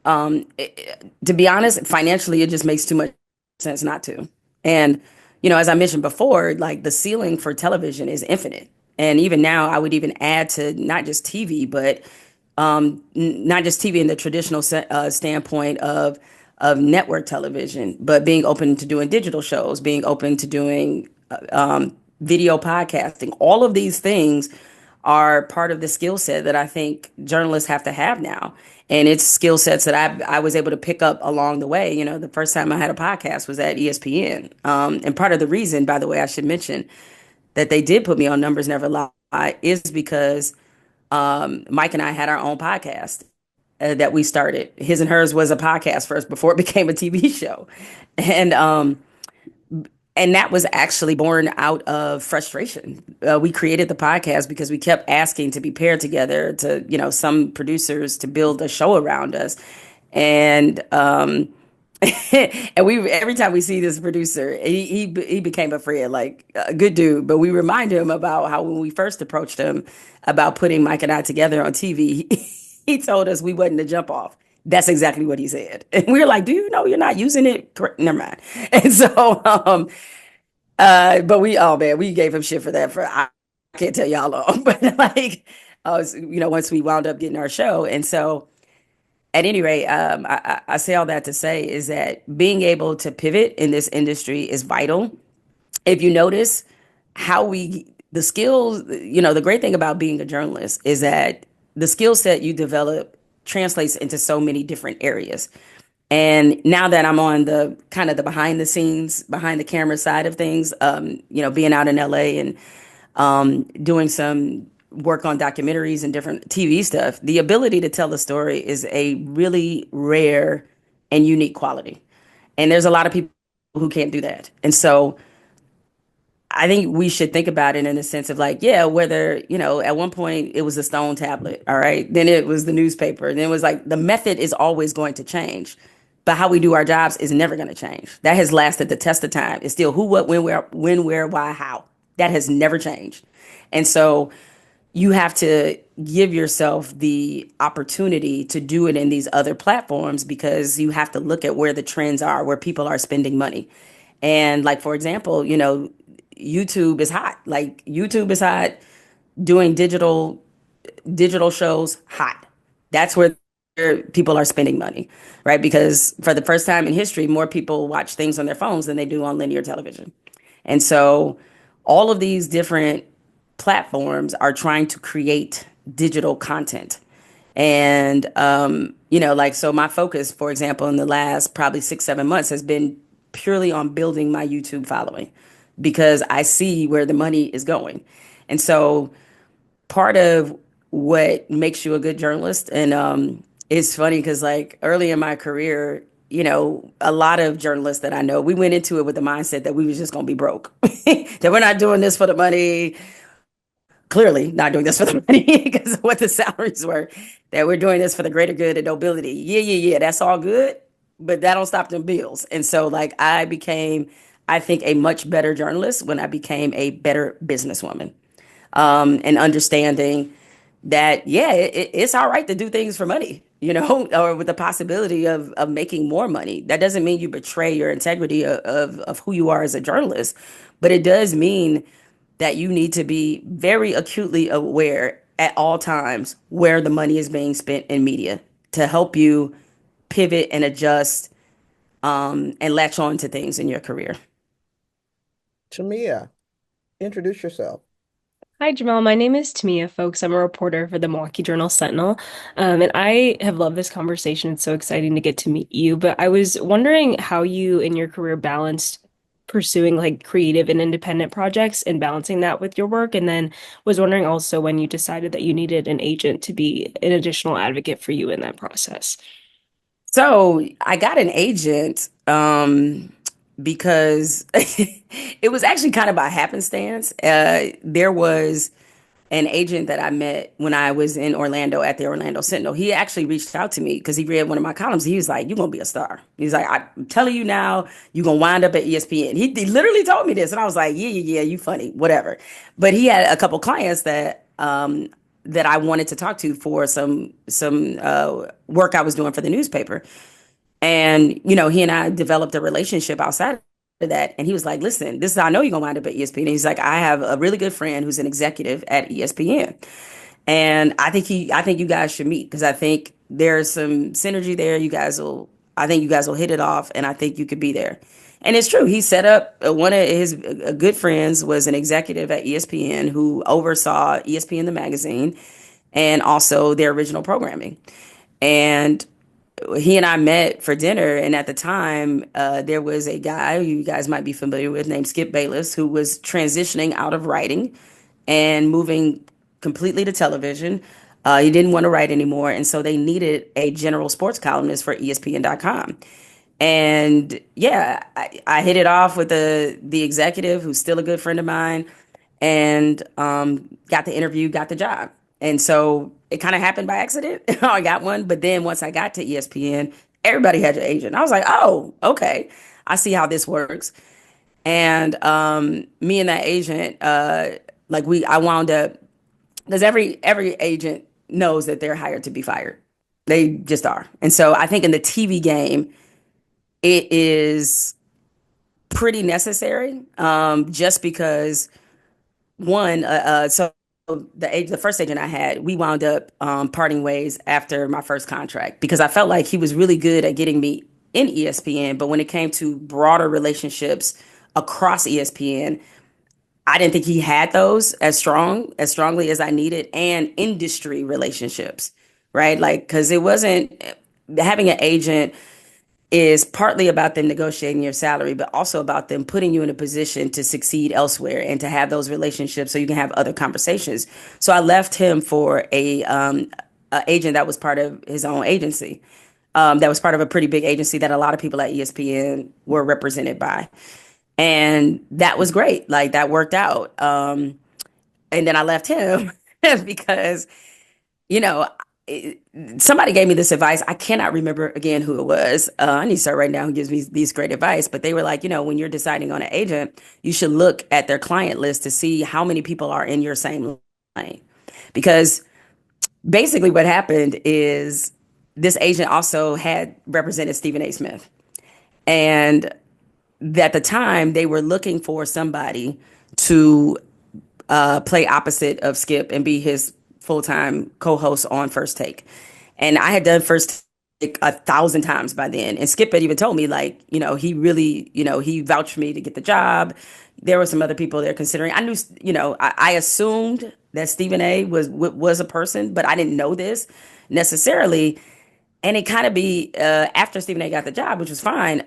to be honest, financially, it just makes too much sense not to. And, as I mentioned before, like the ceiling for television is infinite. And even now, I would even add to not just TV, but not just TV in the traditional standpoint of network television, but being open to doing digital shows, being open to doing video podcasting. All of these things are part of the skill set that I think journalists have to have now. And it's skill sets that I was able to pick up along the way. You know, the first time I had a podcast was at ESPN. And part of the reason, by the way, I should mention that they did put me on Numbers Never Lie is because Mike and I had our own podcast that we started. His and Hers was a podcast first before it became a TV show. And and that was actually born out of frustration. We created the podcast because we kept asking to be paired together to, you know, some producers to build a show around us. And and we every time we see this producer, he became a friend, like a good dude. But we remind him about how when we first approached him about putting Mike and I together on TV, he told us we wasn't to jump off. That's exactly what he said, and we were like, "Do you know you're not using it? Correct. Never mind." And so, but we, oh man, we gave him shit for that. For I can't tell y'all long, but like, you know, once we wound up getting our show, and so at any rate, I say all that to say is that being able to pivot in this industry is vital. If you notice how the skills, you know, the great thing about being a journalist is that the skill set you develop translates into so many different areas. And now that I'm on the kind of the behind the scenes, behind the camera side of things, you know, being out in LA and doing some work on documentaries and different TV stuff, the ability to tell a story is a really rare and unique quality. And there's a lot of people who can't do that. And so I think we should think about it in the sense of like, yeah, whether, you know, at one point it was a stone tablet, all right, then it was the newspaper, then it was like the method is always going to change. But how we do our jobs is never going to change. That has lasted the test of time. It's still who, what, where, why, how. That has never changed. And so you have to give yourself the opportunity to do it in these other platforms because you have to look at where the trends are, where people are spending money. And like, for example, you know, YouTube is hot. Like YouTube is hot, doing digital shows hot. That's where people are spending money, right? Because for the first time in history, more people watch things on their phones than they do on linear television. And so all of these different platforms are trying to create digital content. And, you know, like, so my focus, for example, in the last probably 6, 7 months has been purely on building my YouTube following because I see where the money is going. And so part of what makes you a good journalist, and it's funny because like early in my career, you know, a lot of journalists that I know, we went into it with the mindset that we was just gonna be broke, that we're not doing this for the money. Clearly, not doing this for the money because of what the salaries were. That we're doing this for the greater good and nobility. Yeah, yeah, yeah. That's all good, but that don't stop them bills. And so, like, I became, I think, a much better journalist when I became a better businesswoman, and understanding that yeah, it's all right to do things for money, you know, or with the possibility of making more money. That doesn't mean you betray your integrity of who you are as a journalist, but it does mean that you need to be very acutely aware at all times where the money is being spent in media to help you pivot and adjust, and latch on to things in your career. Tamia, introduce yourself. Hi, Jamal. My name is Tamia, folks. I'm a reporter for the Milwaukee Journal Sentinel. And I have loved this conversation. It's so exciting to get to meet you. But I was wondering how you in your career balanced pursuing like creative and independent projects and balancing that with your work. And then was wondering also when you decided that you needed an agent to be an additional advocate for you in that process. So I got an agent because it was actually kind of by happenstance. There was an agent that I met when I was in Orlando at the Orlando Sentinel. He actually reached out to me because he read one of my columns. He was like, "You're gonna be a star." He's like, "I'm telling you now, you're gonna wind up at ESPN." He literally told me this, and I was like, "Yeah, yeah, yeah, you funny, whatever." But he had a couple clients that I wanted to talk to for some work I was doing for the newspaper. And, you know, he and I developed a relationship outside of that. And he was like, listen, this is how I know you're going to wind up at ESPN. And he's like, I have a really good friend who's an executive at ESPN. And I think you guys should meet because I think there's some synergy there. I think you guys will hit it off and I think you could be there. And it's true. He set up one of his good friends was an executive at ESPN who oversaw ESPN the magazine and also their original programming. And he and I met for dinner, and at the time, there was a guy who you guys might be familiar with named Skip Bayless who was transitioning out of writing and moving completely to television. He didn't want to write anymore, and so they needed a general sports columnist for ESPN.com. And yeah, I hit it off with the executive, who's still a good friend of mine, and got the interview, got the job. And so it kind of happened by accident. I got one, but then once I got to ESPN, everybody had your agent. I was like, oh, okay, I see how this works. And me and that agent, I wound up because every agent knows that they're hired to be fired. They just are. And so I think in the TV game, it is pretty necessary, just because so the first agent I had, we wound up parting ways after my first contract because I felt like he was really good at getting me in ESPN, but when it came to broader relationships across ESPN, I didn't think he had those as strongly as I needed, and industry relationships, right? Like, because it wasn't having an agent is partly about them negotiating your salary, but also about them putting you in a position to succeed elsewhere and to have those relationships so you can have other conversations. So I left him for a agent that was part of his own agency, that was part of a pretty big agency that a lot of people at ESPN were represented by. And that was great. Like that worked out. And then I left him because you know, it, somebody gave me this advice. I cannot remember again who it was. I need to start writing down who gives me these great advice. But they were like, when you're deciding on an agent, you should look at their client list to see how many people are in your same lane. Because basically what happened is this agent also had represented Stephen A. Smith. And at the time, they were looking for somebody to play opposite of Skip and be his full time co host on First Take. And I had done First Take 1,000 times by then. And Skip had even told me, like, he really, he vouched for me to get the job. There were some other people there considering. I knew, I assumed that Stephen A was a person, but I didn't know this necessarily. And it kind of be after Stephen A got the job, which was fine.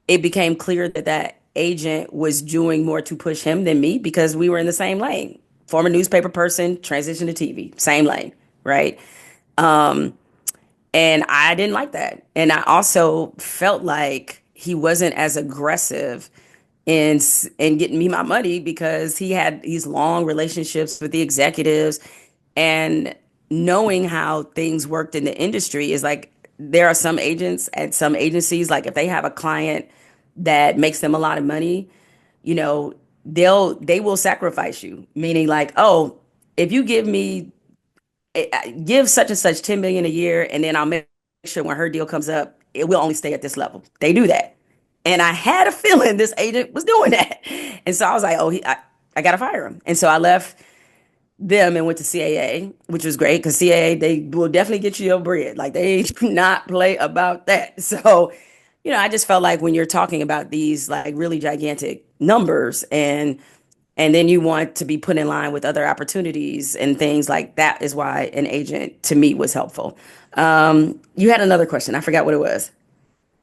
It became clear that that agent was doing more to push him than me because we were in the same lane. Former newspaper person, transition to TV, same lane, right? And I didn't like that. And I also felt like he wasn't as aggressive in getting me my money because he had these long relationships with the executives, and knowing how things worked in the industry is like there are some agents at some agencies, like if they have a client that makes them a lot of money, you know, they will sacrifice you, meaning like, oh, if you give such and such 10 million a year, and then I'll make sure when her deal comes up, it will only stay at this level. They do that. And I had a feeling this agent was doing that. And so I was like, oh, I got to fire him. And so I left them and went to CAA, which was great because CAA, they will definitely get you your bread. Like they do not play about that. So, I just felt like when you're talking about these like really gigantic numbers, and then you want to be put in line with other opportunities and things like that, is why an agent to me was helpful. You had another question. I forgot what it was.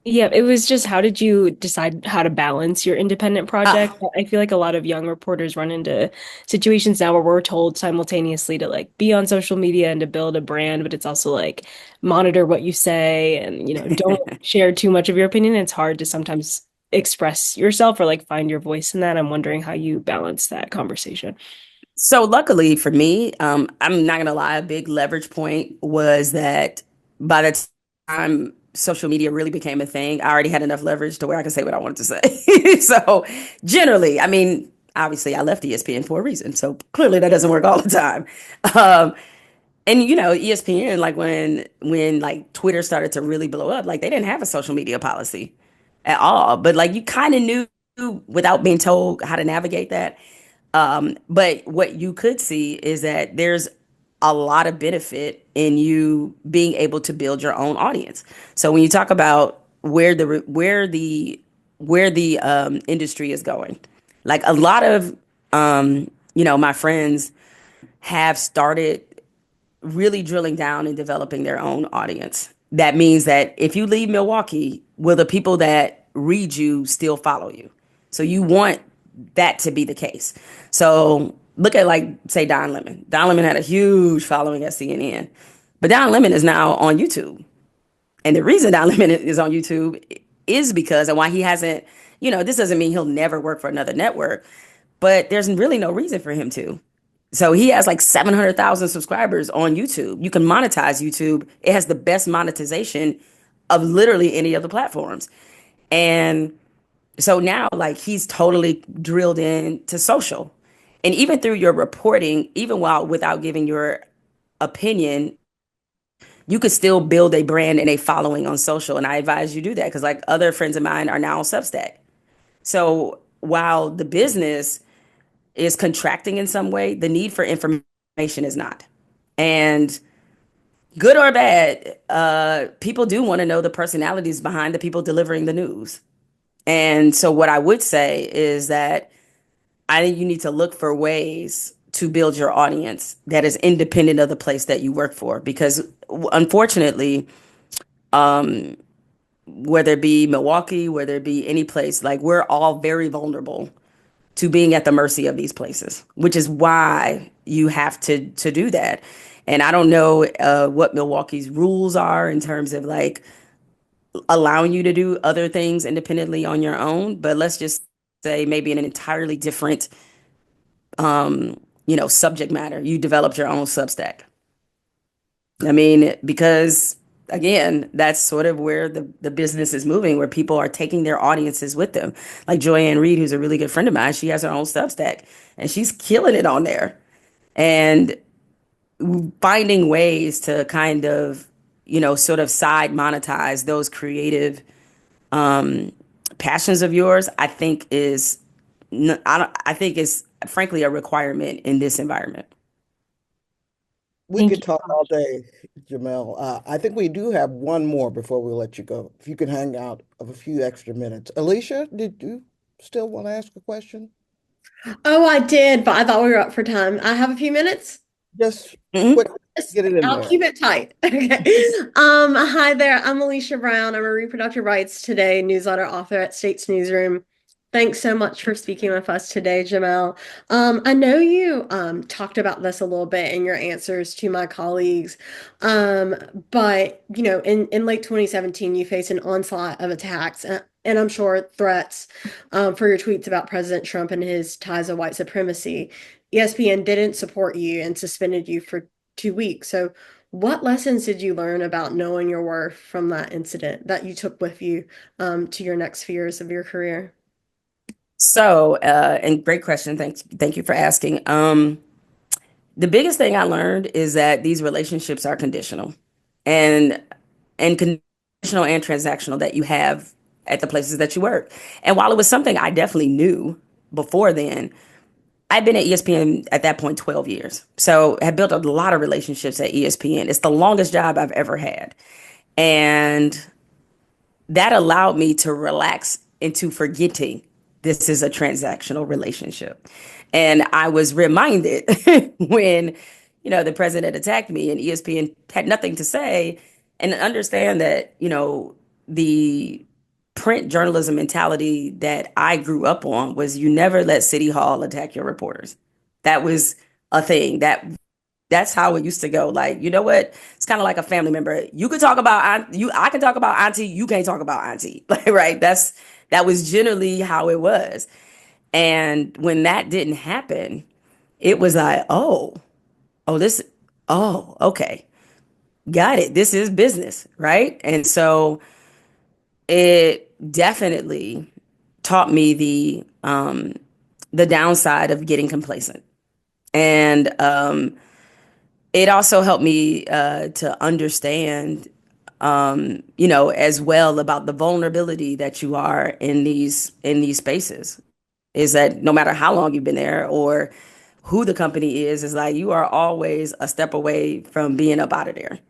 Yeah, it was just how did you decide how to balance your independent Ah, project? I feel like a lot of young reporters run into situations now where we're told simultaneously to like be on social media and to build a brand, but it's also like monitor what you say and don't share too much of your opinion. It's hard to sometimes express yourself or like find your voice in that. I'm wondering how you balance that conversation. so luckily for me, I'm not gonna lie, a big leverage point was that by the time social media really became a thing, I already had enough leverage to where I could say what I wanted to say. So generally, I mean, obviously I left ESPN for a reason. So clearly that doesn't work all the time. Um, and ESPN, like when like Twitter started to really blow up, like they didn't have a social media policy at all. But like you kind of knew without being told how to navigate that. But what you could see is that there's a lot of benefit in you being able to build your own audience. So when you talk about where the where the industry is going. Like a lot of my friends have started really drilling down and developing their own audience. That means that if you leave Milwaukee, will the people that read you still follow you? So you want that to be the case. So look at, like, say, Don Lemon. Don Lemon had a huge following at CNN, but Don Lemon is now on YouTube. And the reason Don Lemon is on YouTube is because, and why he hasn't, this doesn't mean he'll never work for another network, but there's really no reason for him to. So he has like 700,000 subscribers on YouTube. You can monetize YouTube. It has the best monetization of literally any of the platforms. And so now, like, he's totally drilled into social. And even through your reporting, even while without giving your opinion, you could still build a brand and a following on social. And I advise you do that because, like, other friends of mine are now on Substack. So while the business is contracting in some way, the need for information is not. And good or bad, people do want to know the personalities behind the people delivering the news. And so what I would say is that I think you need to look for ways to build your audience that is independent of the place that you work for. Because unfortunately, whether it be Milwaukee, whether it be any place, like, we're all very vulnerable to being at the mercy of these places, which is why you have to do that. And I don't know what Milwaukee's rules are in terms of, like, allowing you to do other things independently on your own, but let's just say maybe in an entirely different subject matter, you developed your own Substack. I mean, because again, that's sort of where the business is moving, where people are taking their audiences with them. Like Joyanne Reed, who's a really good friend of mine, she has her own Substack and she's killing it on there. And finding ways to kind of, sort of side monetize those creative passions of yours, I think is, I think is frankly a requirement in this environment. We Thank could you talk so all much. day, Jamel. I think we do have one more before we let you go. If you can hang out of a few extra minutes. Alicia, did you still want to ask a question? Oh, I did, but I thought we were up for time. I have a few minutes. Just Mhm. quick, get it in I'll there. keep it tight. Okay. Hi there. I'm Alicia Brown. I'm a reproductive rights today newsletter author at States Newsroom. Thanks so much for speaking with us today, Jamel. I know you talked about this a little bit in your answers to my colleagues, but in late 2017, you faced an onslaught of attacks, and I'm sure threats for your tweets about President Trump and his ties to white supremacy. ESPN didn't support you and suspended you for 2 weeks. So, what lessons did you learn about knowing your worth from that incident that you took with you to your next few years of your career? So, and great question. Thank you for asking. The biggest thing I learned is that these relationships are conditional, and conditional and transactional that you have at the places that you work. And while it was something I definitely knew before then, I've been at ESPN at that point 12 years. So I have built a lot of relationships at ESPN. It's the longest job I've ever had. And that allowed me to relax into forgetting this is a transactional relationship. And I was reminded when, the president attacked me and ESPN had nothing to say, and understand that, the print journalism mentality that I grew up on was you never let City Hall attack your reporters. That was a thing. That's how it used to go. Like, you know what? It's kind of like a family member. You could talk about you. I can talk about auntie. You can't talk about auntie. Like, right? That was generally how it was. And when that didn't happen, it was like, oh, this, oh, okay, got it. This is business, right? And so it definitely taught me the downside of getting complacent, and it also helped me to understand, as well about the vulnerability that you are in these spaces. Is that no matter how long you've been there or who the company is like you are always a step away from being up out of there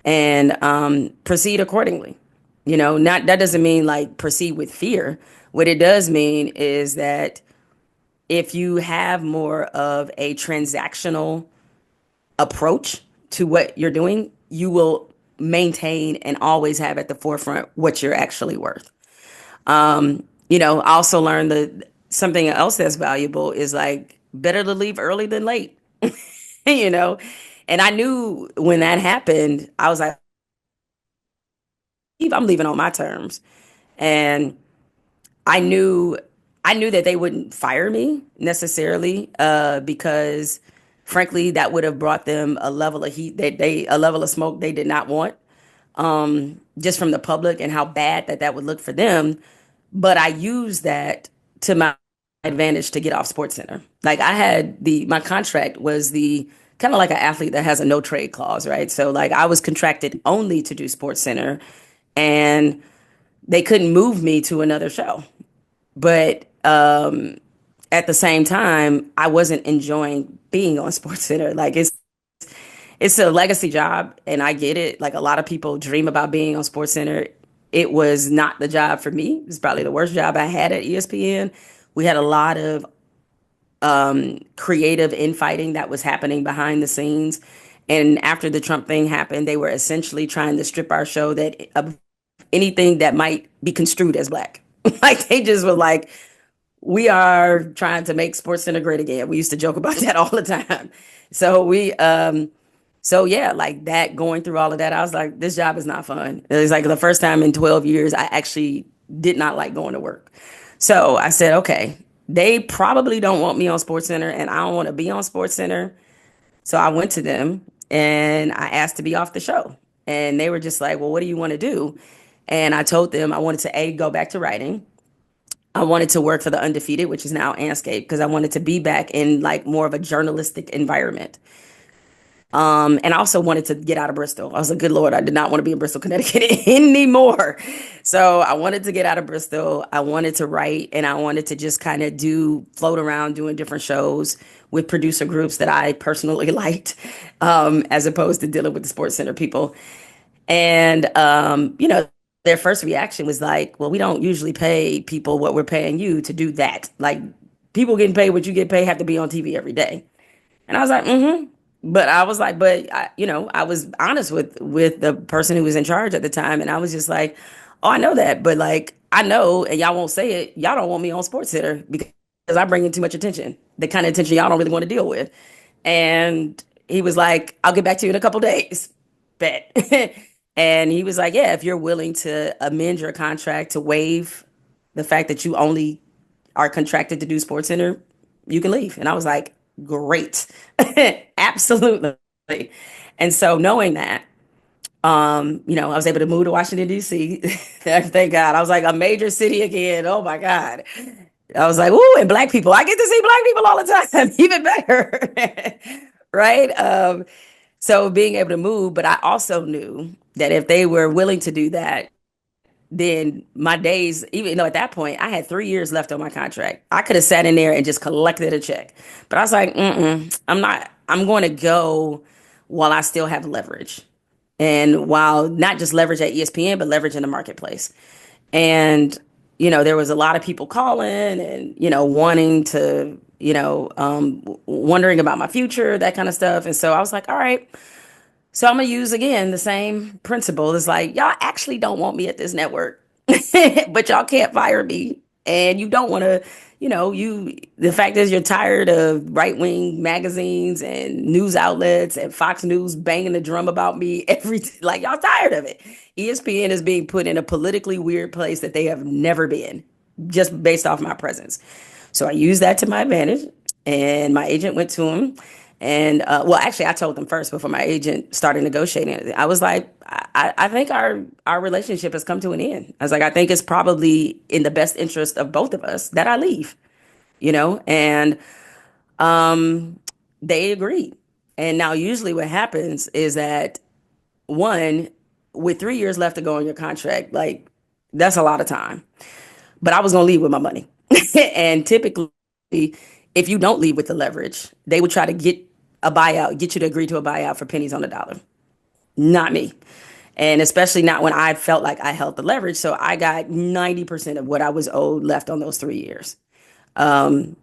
and proceed accordingly. Not that doesn't mean like proceed with fear. What it does mean is that if you have more of a transactional approach to what you're doing, you will maintain and always have at the forefront what you're actually worth. I also learned that something else that's valuable is like better to leave early than late, you know? And I knew when that happened, I was like, I'm leaving on my terms. And I knew I knew that they wouldn't fire me necessarily because frankly that would have brought them a level of heat that they a level of smoke they did not want just from the public and how bad that would look for them. But I used that to my advantage to get off Sports Center. Like I had my contract was the kind of like an athlete that has a no trade clause, right? So like I was contracted only to do Sports Center and they couldn't move me to another show. But at the same time, I wasn't enjoying being on Sports Center. Like it's a legacy job, and I get it. Like a lot of people dream about being on Sports Center. It was not the job for me. It's probably the worst job I had at ESPN. We had a lot of creative infighting that was happening behind the scenes. And after the Trump thing happened, they were essentially trying to strip our show that of anything that might be construed as black. Like they just were like, we are trying to make Sports Center great again. We used to joke about that all the time. So so yeah, like that going through all of that, I was like, this job is not fun. It was like the first time in 12 years I actually did not like going to work. So I said, okay, they probably don't want me on Sports Center and I don't want to be on Sports Center. So I went to them and I asked to be off the show. And they were just like, well, what do you want to do? And I told them I wanted to go back to writing. I wanted to work for the Undefeated, which is now Anscape, because I wanted to be back in like more of a journalistic environment. And I also wanted to get out of Bristol. I was like, good Lord, I did not want to be in Bristol, Connecticut anymore. So I wanted to get out of Bristol. I wanted to write and I wanted to just kind of float around doing different shows with producer groups that I personally liked, as opposed to dealing with the Sports Center people. And, their first reaction was like, well, we don't usually pay people what we're paying you to do that. Like, people getting paid what you get paid have to be on TV every day. And I was like, mm-hmm. But I was like, I was honest with the person who was in charge at the time. And I was just like, oh, I know that. But like, I know, and y'all won't say it. Y'all don't want me on Sports Center because I bring in too much attention, the kind of attention y'all don't really want to deal with. And he was like, I'll get back to you in a couple days. Bet. And he was like, yeah, if you're willing to amend your contract to waive the fact that you only are contracted to do Sports Center, you can leave. And I was like, great. Absolutely. And so knowing that, I was able to move to Washington, D.C. Thank God. I was like a major city again. Oh my God. I was like, ooh, and black people. I get to see black people all the time. Even better. Right? So being able to move, but I also knew that if they were willing to do that, then my days, even though at that point I had 3 years left on my contract, I could have sat in there and just collected a check. But I was like, I'm not, I'm going to go while I still have leverage. And while not just leverage at ESPN, but leverage in the marketplace. And, there was a lot of people calling and, wanting to, wondering about my future, that kind of stuff. And so I was like, all right. So I'm gonna use again the same principle. It's like y'all actually don't want me at this network, but y'all can't fire me, and you don't want to. The fact is you're tired of right wing magazines and news outlets and Fox News banging the drum about me like y'all tired of it. ESPN is being put in a politically weird place that they have never been, just based off my presence. So I used that to my advantage, and my agent went to him. And well, actually, I told them first before my agent started negotiating. I was like, I think our relationship has come to an end. I was like, I think it's probably in the best interest of both of us that I leave, and they agreed. And now, usually, what happens is that one, with 3 years left to go on your contract, like that's a lot of time. But I was gonna leave with my money, and typically, if you don't leave with the leverage, they would try to get you to agree to a buyout for pennies on the dollar. Not me. And especially not when I felt like I held the leverage. So I got 90% of what I was owed left on those 3 years. Um,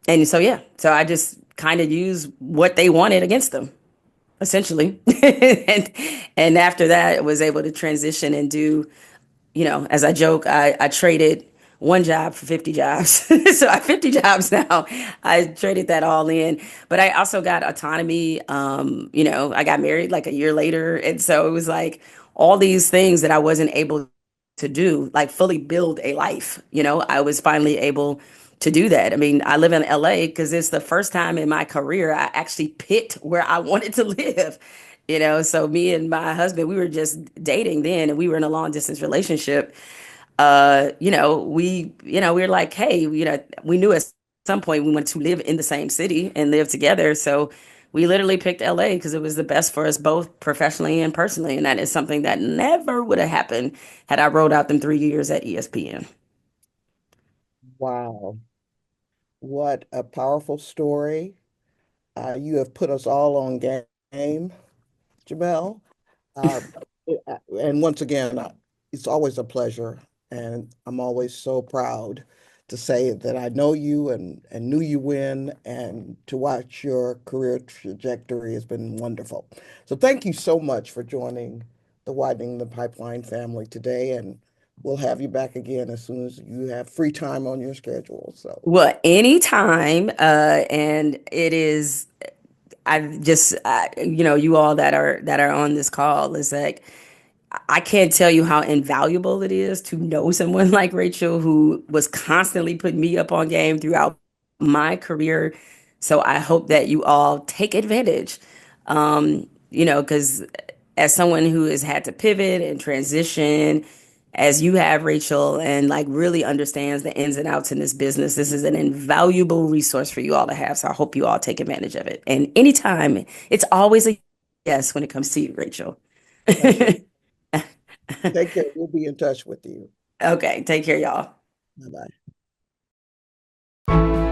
and so, yeah, so I just kind of used what they wanted against them, essentially. And after that, I was able to transition and do, as I joke, I traded one job for 50 jobs. So I have 50 jobs now. I traded that all in. But I also got autonomy. I got married like a year later. And so it was like all these things that I wasn't able to do, like fully build a life. I was finally able to do that. I mean, I live in LA because it's the first time in my career I actually picked where I wanted to live. So me and my husband, we were just dating then and we were in a long distance relationship. We were like, hey, we knew at some point we wanted to live in the same city and live together. So we literally picked LA because it was the best for us both professionally and personally. And that is something that never would have happened had I rolled out them 3 years at ESPN. Wow, what a powerful story. You have put us all on game, Jamel. Uh, and once again, it's always a pleasure, and I'm always so proud to say that I know you and knew you when, and to watch your career trajectory has been wonderful. So thank you so much for joining the Widening the Pipeline family today, and we'll have you back again as soon as you have free time on your schedule. So Well, anytime. And it is, I just, you all that are on this call is like, I can't tell you how invaluable it is to know someone like Rachel who was constantly putting me up on game throughout my career. So I hope that you all take advantage. Because as someone who has had to pivot and transition, as you have, Rachel, and like really understands the ins and outs in this business, this is an invaluable resource for you all to have. So I hope you all take advantage of it. And anytime, it's always a yes when it comes to you, Rachel. pleasure. Take care. We'll be in touch with you. Okay, take care, y'all. Bye bye.